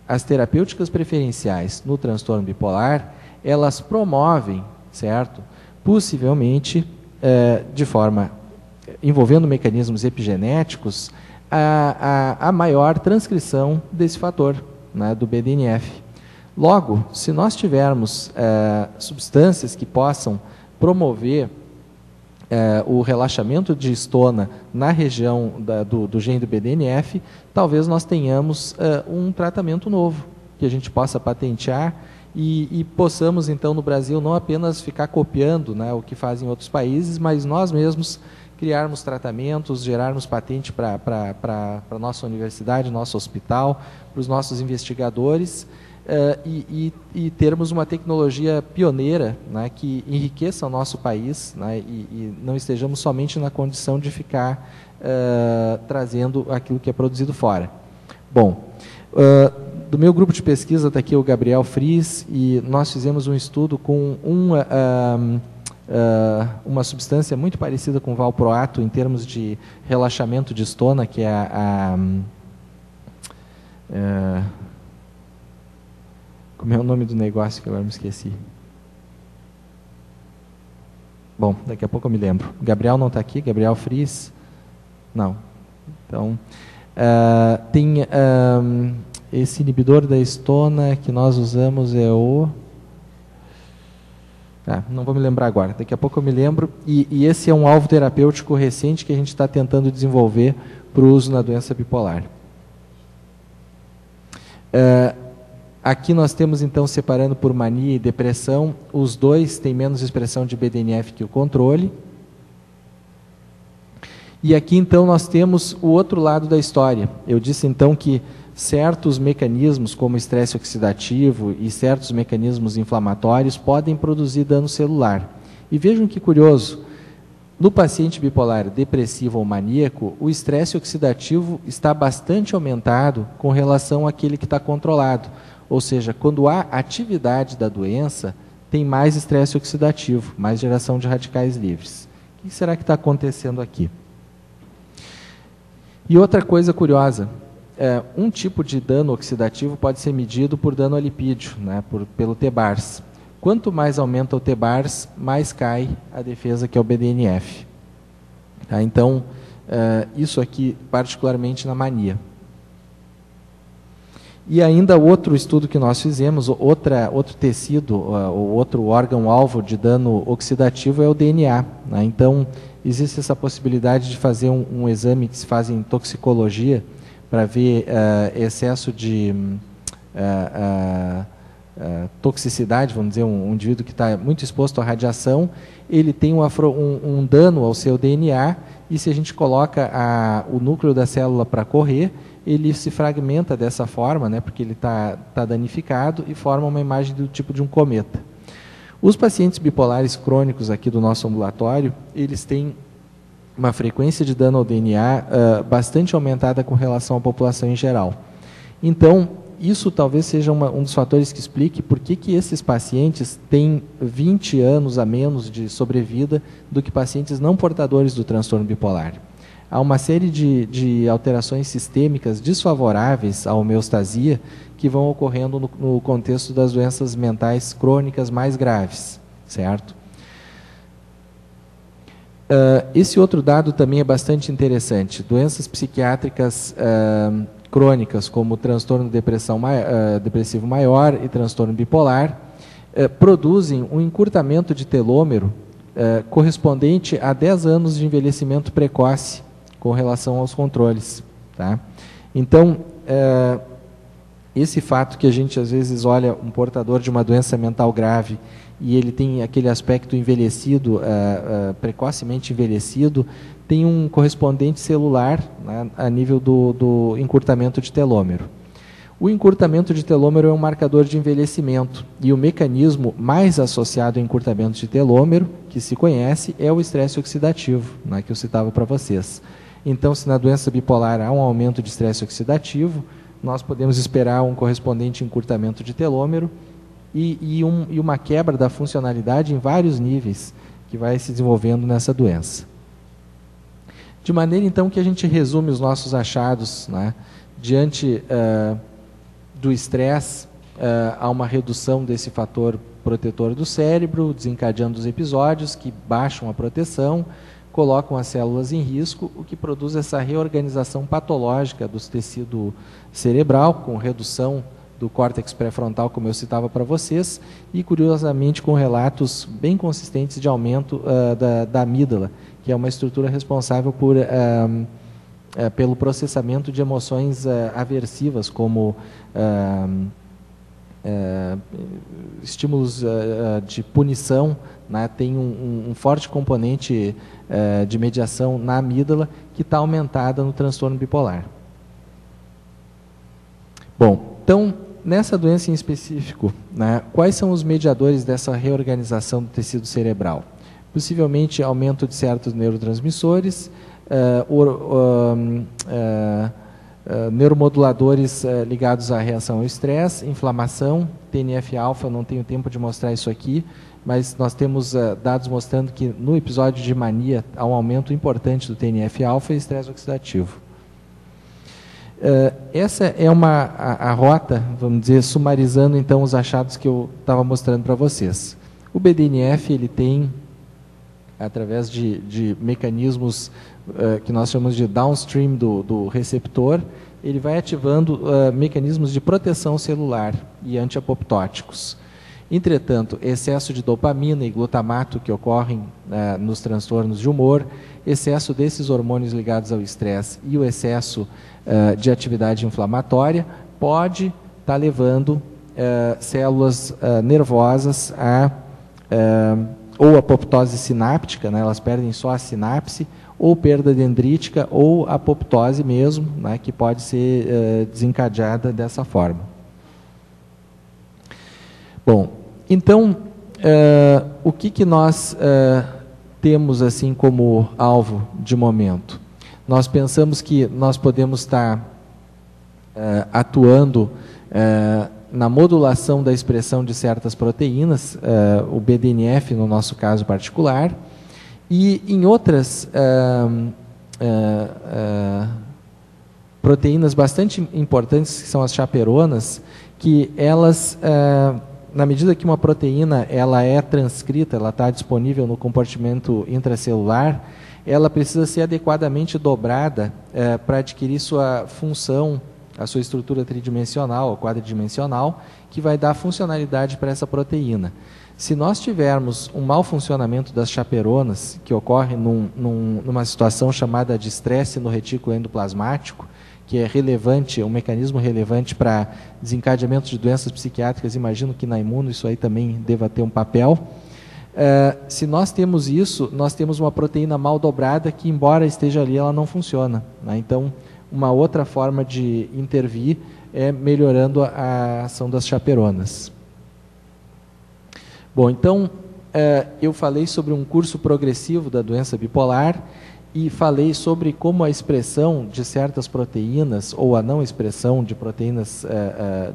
as terapêuticas preferenciais no transtorno bipolar, elas promovem, certo? Possivelmente, de forma envolvendo mecanismos epigenéticos, a maior transcrição desse fator, né, do BDNF. Logo, se nós tivermos substâncias que possam promover o relaxamento de estona na região do gene do BDNF, talvez nós tenhamos um tratamento novo, que a gente possa patentear e possamos, então, no Brasil, não apenas ficar copiando, né, o que fazem em outros países, mas nós mesmos criarmos tratamentos, gerarmos patente para a nossa universidade, nosso hospital, para os nossos investigadores, e termos uma tecnologia pioneira, né, que enriqueça o nosso país, né, e não estejamos somente na condição de ficar trazendo aquilo que é produzido fora. Bom, do meu grupo de pesquisa está aqui o Gabriel Fries, e nós fizemos um estudo com uma substância muito parecida com o valproato em termos de relaxamento de estona, que é como é o nome do negócio que agora me esqueci? Bom, daqui a pouco eu me lembro. Gabriel não está aqui, Gabriel Fries? Não. Então, tem esse inibidor da estona que nós usamos é o... não vou me lembrar agora, daqui a pouco eu me lembro, e esse é um alvo terapêutico recente que a gente está tentando desenvolver para o uso na doença bipolar. Aqui nós temos, então, separando por mania e depressão, os dois têm menos expressão de BDNF que o controle. E aqui, então, nós temos o outro lado da história. Eu disse, então, que certos mecanismos, como estresse oxidativo e certos mecanismos inflamatórios, podem produzir dano celular. E vejam que curioso, no paciente bipolar depressivo ou maníaco, o estresse oxidativo está bastante aumentado com relação àquele que está controlado. Ou seja, quando há atividade da doença, tem mais estresse oxidativo, mais geração de radicais livres. O que será que está acontecendo aqui? E outra coisa curiosa, um tipo de dano oxidativo pode ser medido por dano a lipídio, né, pelo TBARS. Quanto mais aumenta o TBARS, mais cai a defesa, que é o BDNF. Tá? Então, isso aqui particularmente na mania. E ainda outro estudo que nós fizemos, outro tecido, outro órgão-alvo de dano oxidativo é o DNA. Né? Então, existe essa possibilidade de fazer um exame que se faz em toxicologia para ver excesso de toxicidade, vamos dizer, um indivíduo que está muito exposto à radiação, ele tem um dano ao seu DNA, e se a gente coloca o núcleo da célula para correr, ele se fragmenta dessa forma, né, porque ele está danificado, e forma uma imagem do tipo de um cometa. Os pacientes bipolares crônicos aqui do nosso ambulatório, eles têm uma frequência de dano ao DNA bastante aumentada com relação à população em geral. Então, isso talvez seja um dos fatores que explique por que esses pacientes têm 20 anos a menos de sobrevida do que pacientes não portadores do transtorno bipolar. Há uma série de alterações sistêmicas desfavoráveis à homeostasia que vão ocorrendo no contexto das doenças mentais crônicas mais graves, certo? Esse outro dado também é bastante interessante. Doenças psiquiátricas crônicas, como transtorno depressivo maior e transtorno bipolar, produzem um encurtamento de telômero correspondente a 10 anos de envelhecimento precoce com relação aos controles. Tá? Então, esse fato que a gente às vezes olha um portador de uma doença mental grave e ele tem aquele aspecto envelhecido, precocemente envelhecido, tem um correspondente celular, né, a nível do encurtamento de telômero. O encurtamento de telômero é um marcador de envelhecimento e o mecanismo mais associado ao encurtamento de telômero, que se conhece, é o estresse oxidativo, né, que eu citava para vocês. Então, se na doença bipolar há um aumento de estresse oxidativo, nós podemos esperar um correspondente encurtamento de telômero e uma quebra da funcionalidade em vários níveis que vai se desenvolvendo nessa doença. De maneira, então, que a gente resume os nossos achados, né, diante do estresse, há uma redução desse fator protetor do cérebro, desencadeando os episódios que baixam a proteção, colocam as células em risco, o que produz essa reorganização patológica do tecido cerebral, com redução do córtex pré-frontal, como eu citava para vocês, e, curiosamente, com relatos bem consistentes de aumento da amígdala, que é uma estrutura responsável pelo processamento de emoções aversivas, como estímulos de punição, né, tem um forte componente de mediação na amígdala que está aumentada no transtorno bipolar. Bom, então, nessa doença em específico, né, quais são os mediadores dessa reorganização do tecido cerebral? Possivelmente aumento de certos neurotransmissores, neuromoduladores ligados à reação ao estresse, inflamação, TNF-alfa, não tenho tempo de mostrar isso aqui, mas nós temos dados mostrando que no episódio de mania há um aumento importante do TNF-alfa e estresse oxidativo. Essa é a rota, vamos dizer, sumarizando então os achados que eu estava mostrando para vocês. O BDNF, ele tem, através de mecanismos que nós chamamos de downstream do receptor, ele vai ativando mecanismos de proteção celular e antiapoptóticos. Entretanto, excesso de dopamina e glutamato que ocorrem nos transtornos de humor, excesso desses hormônios ligados ao estresse e o excesso de atividade inflamatória pode estar levando células nervosas a ou apoptose sináptica, né, elas perdem só a sinapse, ou perda dendrítica, ou apoptose mesmo, né, que pode ser desencadeada dessa forma. Bom, então, o que nós temos assim como alvo de momento? Nós pensamos que nós podemos estar atuando na modulação da expressão de certas proteínas, o BDNF no nosso caso particular, e em outras proteínas bastante importantes, que são as chaperonas, que elas, na medida que uma proteína ela é transcrita, ela está disponível no compartimento intracelular, ela precisa ser adequadamente dobrada para adquirir sua função, a sua estrutura tridimensional ou quadridimensional, que vai dar funcionalidade para essa proteína. Se nós tivermos um mau funcionamento das chaperonas, que ocorre numa situação chamada de estresse no retículo endoplasmático, que é relevante, um mecanismo relevante para desencadeamento de doenças psiquiátricas, imagino que na imuno isso aí também deva ter um papel. Se nós temos isso, nós temos uma proteína mal dobrada que, embora esteja ali, ela não funciona, né? Então, uma outra forma de intervir é melhorando a ação das chaperonas. Bom, então, eu falei sobre um curso progressivo da doença bipolar e falei sobre como a expressão de certas proteínas ou a não expressão de proteínas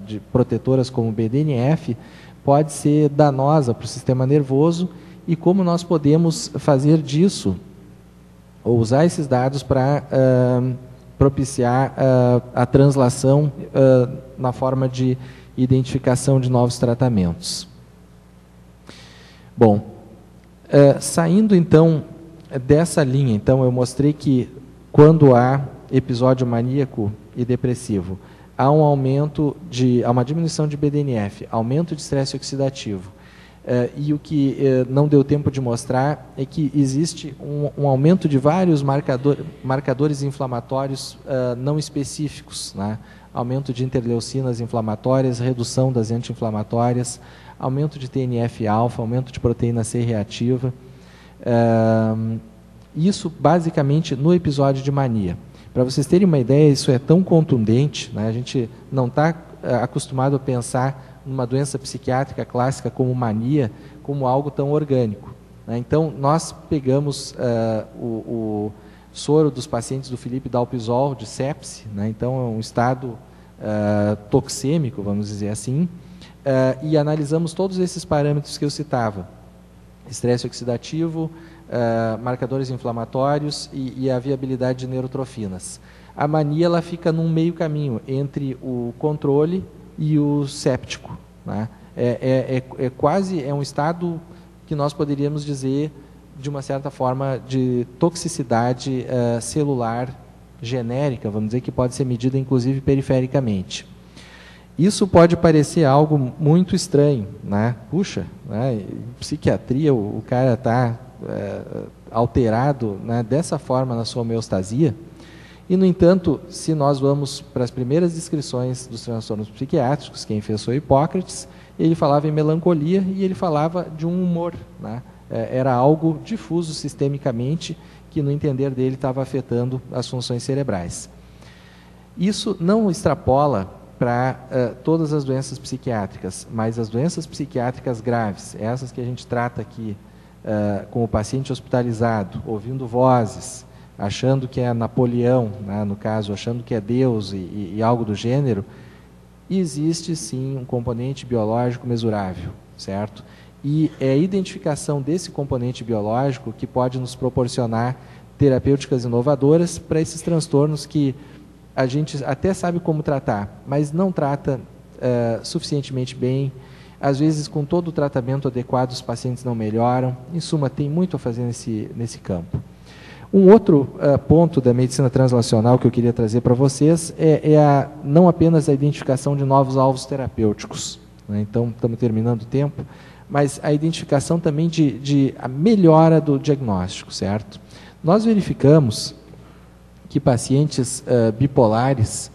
de protetoras como o BDNF pode ser danosa para o sistema nervoso e como nós podemos fazer disso ou usar esses dados para propiciar a translação na forma de identificação de novos tratamentos. Bom, saindo então dessa linha, então, eu mostrei que quando há episódio maníaco e depressivo, há um aumento há uma diminuição de BDNF, aumento de estresse oxidativo. E o que não deu tempo de mostrar é que existe um aumento de vários marcadores inflamatórios não específicos, né? Aumento de interleucinas inflamatórias, redução das anti-inflamatórias, aumento de TNF-alfa, aumento de proteína C reativa. Isso basicamente no episódio de mania. Para vocês terem uma ideia, isso é tão contundente, né? A gente não está acostumado a pensar numa doença psiquiátrica clássica como mania, como algo tão orgânico, né? Então, nós pegamos o soro dos pacientes do Felipe Dalpisol, de sepse, né? Então, é um estado toxêmico, vamos dizer assim, e analisamos todos esses parâmetros que eu citava: estresse oxidativo, marcadores inflamatórios e a viabilidade de neurotrofinas. A mania ela fica num meio caminho entre o controle e o séptico, né? Quase um estado que nós poderíamos dizer, de uma certa forma, de toxicidade celular genérica, vamos dizer, que pode ser medida inclusive perifericamente. Isso pode parecer algo muito estranho, né? Puxa, né? Em psiquiatria o cara está alterado, né, dessa forma na sua homeostasia. E, no entanto, se nós vamos para as primeiras descrições dos transtornos psiquiátricos, quem fez foi Hipócrates, ele falava em melancolia e ele falava de um humor, né? Era algo difuso sistemicamente que, no entender dele, estava afetando as funções cerebrais. Isso não extrapola para todas as doenças psiquiátricas, mas as doenças psiquiátricas graves, essas que a gente trata aqui com o paciente hospitalizado, ouvindo vozes, achando que é Napoleão, né, no caso, achando que é Deus e algo do gênero, existe sim um componente biológico mesurável, certo? E é a identificação desse componente biológico que pode nos proporcionar terapêuticas inovadoras para esses transtornos que a gente até sabe como tratar, mas não trata suficientemente bem. Às vezes, com todo o tratamento adequado, os pacientes não melhoram. Em suma, tem muito a fazer nesse campo. Um outro ponto da medicina translacional que eu queria trazer para vocês não apenas a identificação de novos alvos terapêuticos, né? Então, estamos terminando o tempo, mas a identificação também de a melhora do diagnóstico, certo? Nós verificamos que pacientes bipolares,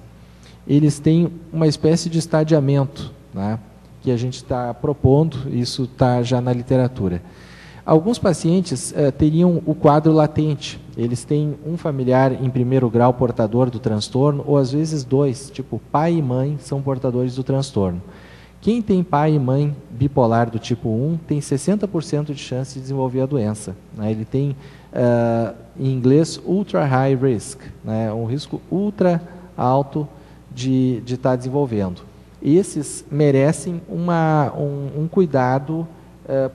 eles têm uma espécie de estadiamento, né, que a gente está propondo, isso está já na literatura. Alguns pacientes teriam o quadro latente, eles têm um familiar em primeiro grau portador do transtorno, ou às vezes dois, tipo pai e mãe são portadores do transtorno. Quem tem pai e mãe bipolar do tipo 1 tem 60% de chance de desenvolver a doença, né? Ele tem, em inglês, ultra high risk, né? Um risco ultra alto de estar desenvolvendo. Esses merecem um cuidado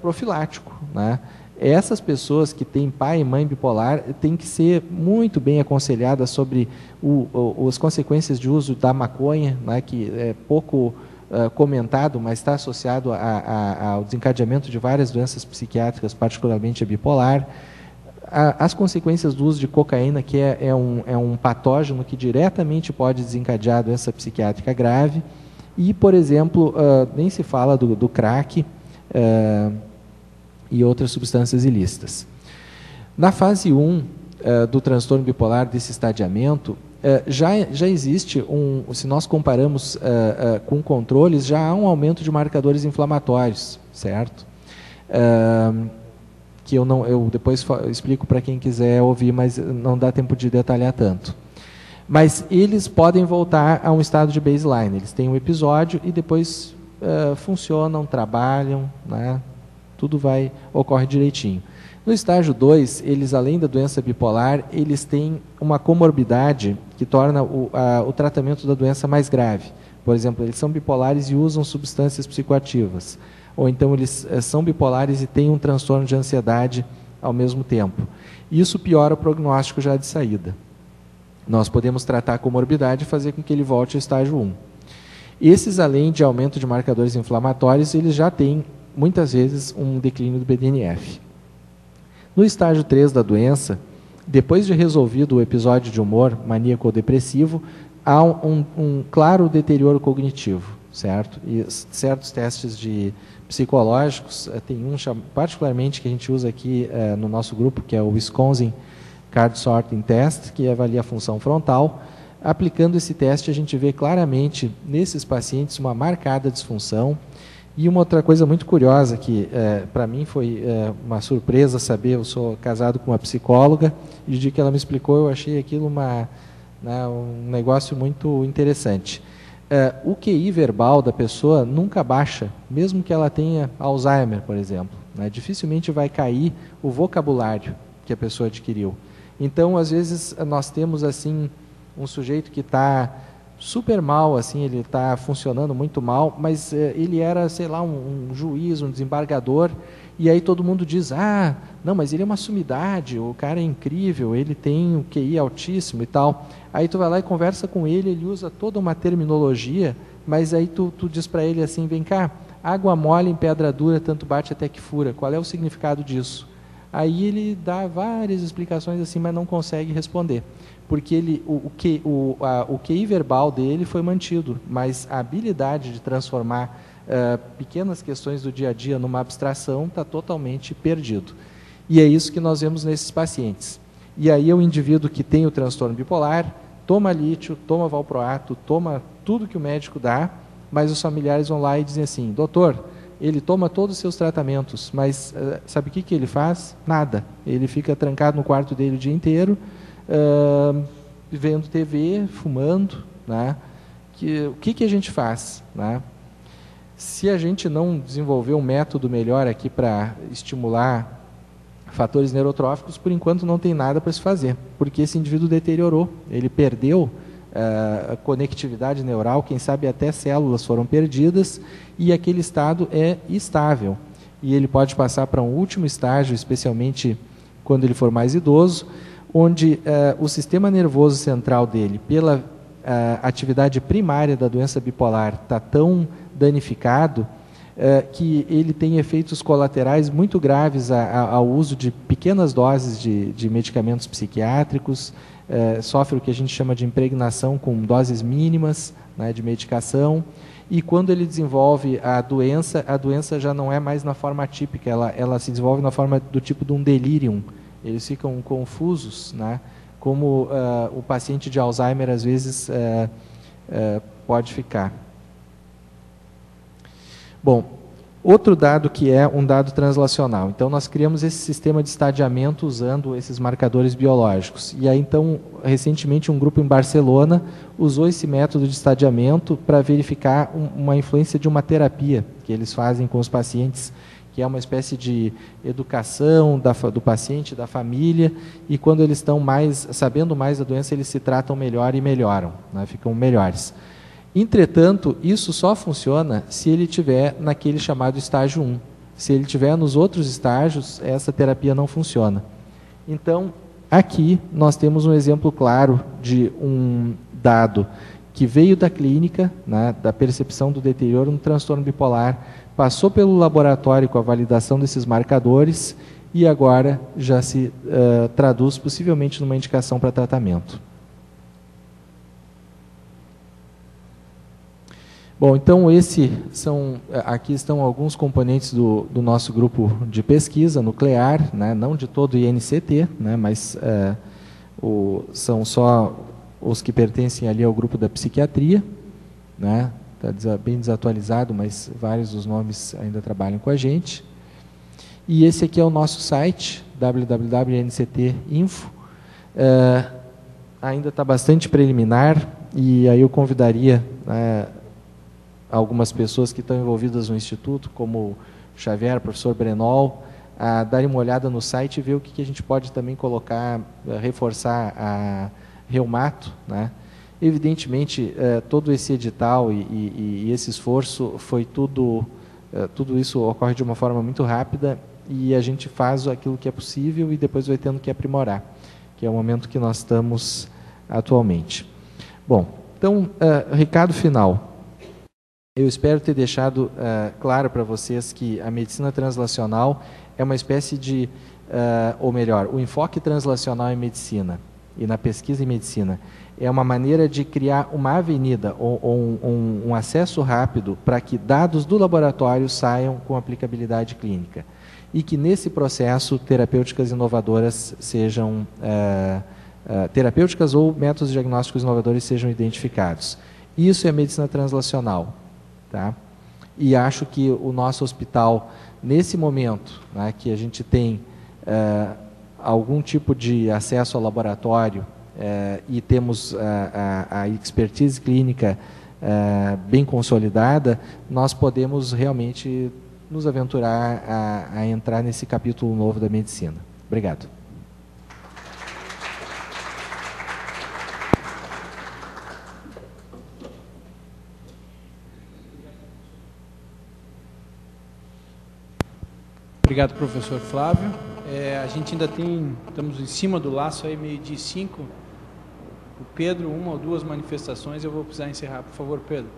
profilático, né? Essas pessoas que têm pai e mãe bipolar têm que ser muito bem aconselhadas sobre as consequências de uso da maconha, né, que é pouco comentado, mas está associado ao desencadeamento de várias doenças psiquiátricas, particularmente a bipolar. As consequências do uso de cocaína, que é um patógeno que diretamente pode desencadear a doença psiquiátrica grave. E, por exemplo, nem se fala do crack e outras substâncias ilícitas. Na fase 1 do transtorno bipolar, desse estadiamento, já existe, se nós comparamos com controles, já há um aumento de marcadores inflamatórios, certo? Que eu depois explico para quem quiser ouvir, mas não dá tempo de detalhar tanto. Mas eles podem voltar a um estado de baseline, eles têm um episódio e depois funcionam, trabalham, né? Tudo ocorre direitinho. No estágio 2, eles, além da doença bipolar, eles têm uma comorbidade que torna o tratamento da doença mais grave. Por exemplo, eles são bipolares e usam substâncias psicoativas. Ou então eles são bipolares e têm um transtorno de ansiedade ao mesmo tempo. Isso piora o prognóstico já de saída. Nós podemos tratar a comorbidade e fazer com que ele volte ao estágio 1. Esses, além de aumento de marcadores inflamatórios, eles já têm, muitas vezes, um declínio do BDNF. No estágio 3 da doença, depois de resolvido o episódio de humor maníaco ou depressivo, há um claro deterioro cognitivo, certo? E certos testes psicológicos, tem um particularmente que a gente usa aqui no nosso grupo, que é o Wisconsin Card Sorting Test, que avalia a função frontal. Aplicando esse teste, a gente vê claramente nesses pacientes uma marcada disfunção. E uma outra coisa muito curiosa, que para mim foi uma surpresa saber, eu sou casado com uma psicóloga, e o dia que ela me explicou, eu achei aquilo um negócio muito interessante. O QI verbal da pessoa nunca baixa, mesmo que ela tenha Alzheimer, por exemplo. Dificilmente vai cair o vocabulário que a pessoa adquiriu. Então, às vezes, nós temos assim um sujeito que está super mal, assim, ele está funcionando muito mal, mas ele era, sei lá, um juiz, um desembargador, e aí todo mundo diz, não, mas ele é uma sumidade, o cara é incrível, ele tem um QI altíssimo e tal. Aí tu vai lá e conversa com ele, ele usa toda uma terminologia, mas aí tu diz para ele assim, vem cá, água mole em pedra dura, tanto bate até que fura, qual é o significado disso? Aí ele dá várias explicações assim, mas não consegue responder. Porque o QI verbal dele foi mantido, mas a habilidade de transformar pequenas questões do dia a dia numa abstração está totalmente perdido. E é isso que nós vemos nesses pacientes. E aí o indivíduo que tem o transtorno bipolar toma lítio, toma valproato, toma tudo que o médico dá, mas os familiares vão lá e dizem assim, doutor, ele toma todos os seus tratamentos, mas sabe o que ele faz? Nada. Ele fica trancado no quarto dele o dia inteiro, vendo TV, fumando, né? O que a gente faz, né? Se a gente não desenvolver um método melhor aqui para estimular fatores neurotróficos, por enquanto não tem nada para se fazer, porque esse indivíduo deteriorou, ele perdeu a conectividade neural, quem sabe até células foram perdidas, e aquele estado é estável. E ele pode passar para um último estágio, especialmente quando ele for mais idoso, onde o sistema nervoso central dele, pela atividade primária da doença bipolar, está tão danificado que ele tem efeitos colaterais muito graves ao uso de pequenas doses de medicamentos psiquiátricos, sofre o que a gente chama de impregnação com doses mínimas, né, de medicação, e quando ele desenvolve a doença já não é mais na forma típica, ela se desenvolve na forma do tipo de um delírium. Eles ficam confusos, né? Como o paciente de Alzheimer às vezes pode ficar. Bom, outro dado que é um dado translacional. Então, nós criamos esse sistema de estadiamento usando esses marcadores biológicos. E aí, então, recentemente, um grupo em Barcelona usou esse método de estadiamento para verificar uma influência de uma terapia que eles fazem com os pacientes, que é uma espécie de educação do paciente, da família, e quando eles estão sabendo mais da doença, eles se tratam melhor e melhoram, né, ficam melhores. Entretanto, isso só funciona se ele estiver naquele chamado estágio 1. Se ele estiver nos outros estágios, essa terapia não funciona. Então, aqui nós temos um exemplo claro de um dado que veio da clínica, né, da percepção do deterioro no transtorno bipolar, passou pelo laboratório com a validação desses marcadores e agora já se traduz possivelmente numa indicação para tratamento. Bom, então aqui estão alguns componentes do nosso grupo de pesquisa nuclear, né, não de todo o INCT, né, mas são só os que pertencem ali ao grupo da psiquiatria, né, está bem desatualizado, mas vários dos nomes ainda trabalham com a gente. E esse aqui é o nosso site, www.nct.info. Ainda está bastante preliminar, e aí eu convidaria algumas pessoas que estão envolvidas no Instituto, como o Xavier, o professor Brenol, a darem uma olhada no site e ver o que a gente pode também colocar, reforçar a Reumato, né? Evidentemente, todo esse edital e esse esforço foi tudo isso ocorre de uma forma muito rápida e a gente faz aquilo que é possível e depois vai tendo que aprimorar, que é o momento que nós estamos atualmente. Bom, então, recado final. Eu espero ter deixado claro para vocês que a medicina translacional é uma espécie de ou melhor, o enfoque translacional em medicina e na pesquisa em medicina é uma maneira de criar uma avenida ou um acesso rápido para que dados do laboratório saiam com aplicabilidade clínica e que nesse processo terapêuticas inovadoras sejam terapêuticas ou métodos diagnósticos inovadores sejam identificados. Isso é medicina translacional, tá? E acho que o nosso hospital, nesse momento, né, que a gente tem algum tipo de acesso ao laboratório e temos a expertise clínica bem consolidada, nós podemos realmente nos aventurar a entrar nesse capítulo novo da medicina. Obrigado. Obrigado, professor Flávio. A gente ainda estamos em cima do laço aí, 12:05. O Pedro, uma ou duas manifestações, eu vou precisar encerrar. Por favor, Pedro.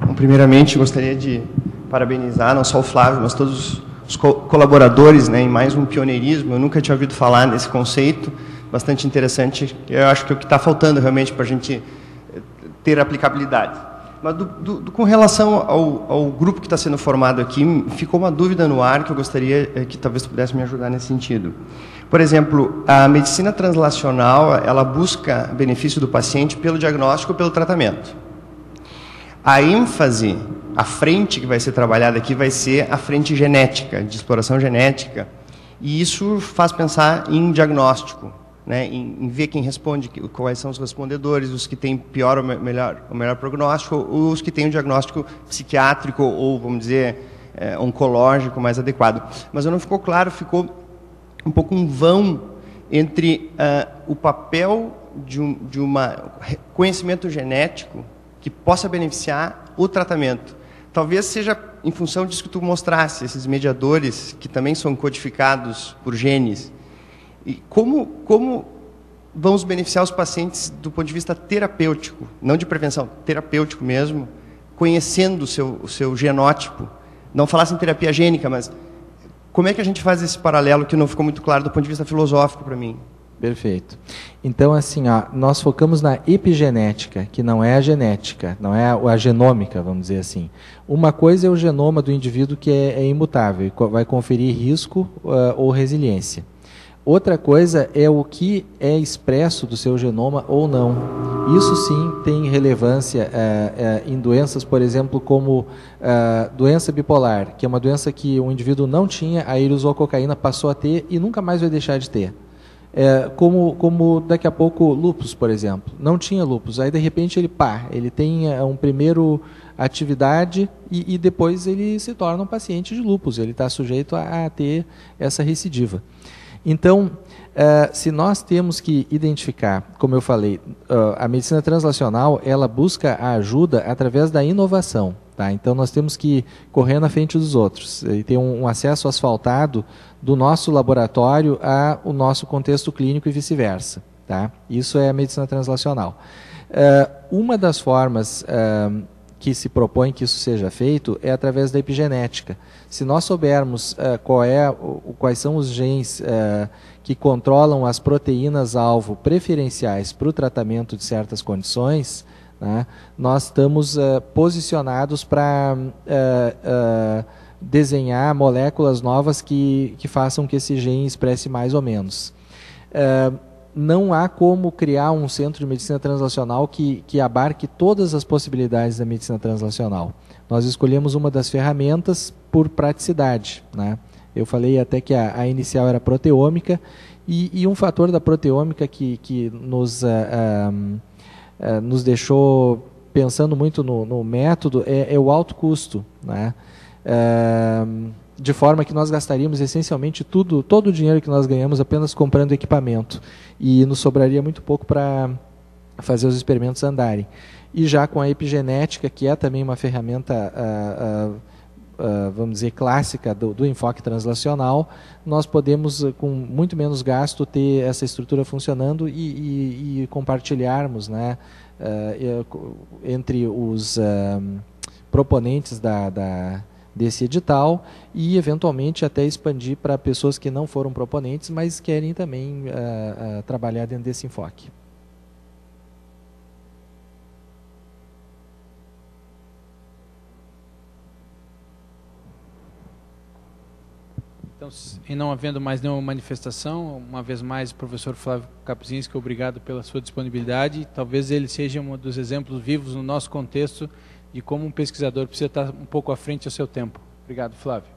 Bom, primeiramente, gostaria de parabenizar não só o Flávio, mas todos os colaboradores, né, em mais um pioneirismo. Eu nunca tinha ouvido falar nesse conceito, bastante interessante. Eu acho que é o que está faltando realmente para a gente ter aplicabilidade. Mas com relação ao grupo que está sendo formado aqui, ficou uma dúvida no ar que eu gostaria que talvez tu pudesse me ajudar nesse sentido. Por exemplo, a medicina translacional, ela busca benefício do paciente pelo diagnóstico ou pelo tratamento. A ênfase, a frente que vai ser trabalhada aqui vai ser a frente genética, de exploração genética, e isso faz pensar em diagnóstico, né, em ver quem responde, quais são os respondedores, os que têm pior ou melhor prognóstico, os que têm um diagnóstico psiquiátrico ou, vamos dizer, oncológico mais adequado. Mas não ficou claro, ficou um pouco um vão entre o papel de um conhecimento genético que possa beneficiar o tratamento. Talvez seja em função disso que tu mostrasse, esses mediadores que também são codificados por genes. E como vamos beneficiar os pacientes do ponto de vista terapêutico, não de prevenção, terapêutico mesmo, conhecendo o seu genótipo. Não falasse em terapia gênica, mas como é que a gente faz esse paralelo que não ficou muito claro do ponto de vista filosófico para mim? Perfeito. Então, assim, nós focamos na epigenética, que não é a genética, não é a genômica, vamos dizer assim. Uma coisa é o genoma do indivíduo que é imutável, vai conferir risco ou resiliência. Outra coisa é o que é expresso do seu genoma ou não. Isso sim tem relevância em doenças, por exemplo, como doença bipolar, que é uma doença que o indivíduo não tinha, aí ele usou a cocaína, passou a ter e nunca mais vai deixar de ter. Como daqui a pouco lúpus, por exemplo. Não tinha lúpus, aí de repente ele tem um primeiro atividade e depois ele se torna um paciente de lúpus, ele está sujeito a ter essa recidiva. Então, se nós temos que identificar, como eu falei, a medicina translacional, ela busca a ajuda através da inovação. Tá? Então, nós temos que correr na frente dos outros e ter um acesso asfaltado do nosso laboratório ao nosso contexto clínico e vice-versa. Tá? Isso é a medicina translacional. Uma das formas que se propõe que isso seja feito é através da epigenética. Se nós soubermos quais são os genes que controlam as proteínas-alvo preferenciais para o tratamento de certas condições, né, nós estamos posicionados para desenhar moléculas novas que façam que esse gene expresse mais ou menos. Não há como criar um centro de medicina translacional que abarque todas as possibilidades da medicina translacional. Nós escolhemos uma das ferramentas por praticidade, né? Eu falei até que a inicial era proteômica, e um fator da proteômica que nos deixou pensando muito no método é o alto custo, né? De forma que nós gastaríamos essencialmente todo o dinheiro que nós ganhamos apenas comprando equipamento, e nos sobraria muito pouco para fazer os experimentos andarem. E já com a epigenética, que é também uma ferramenta, vamos dizer, clássica do enfoque translacional, nós podemos, com muito menos gasto, ter essa estrutura funcionando e compartilharmos, né, desse edital e, eventualmente, até expandir para pessoas que não foram proponentes, mas querem também trabalhar dentro desse enfoque. Então, e não havendo mais nenhuma manifestação, uma vez mais, professor Flávio Kapczynski, obrigado pela sua disponibilidade. Talvez ele seja um dos exemplos vivos no nosso contexto de como um pesquisador precisa estar um pouco à frente do seu tempo. Obrigado, Flávio.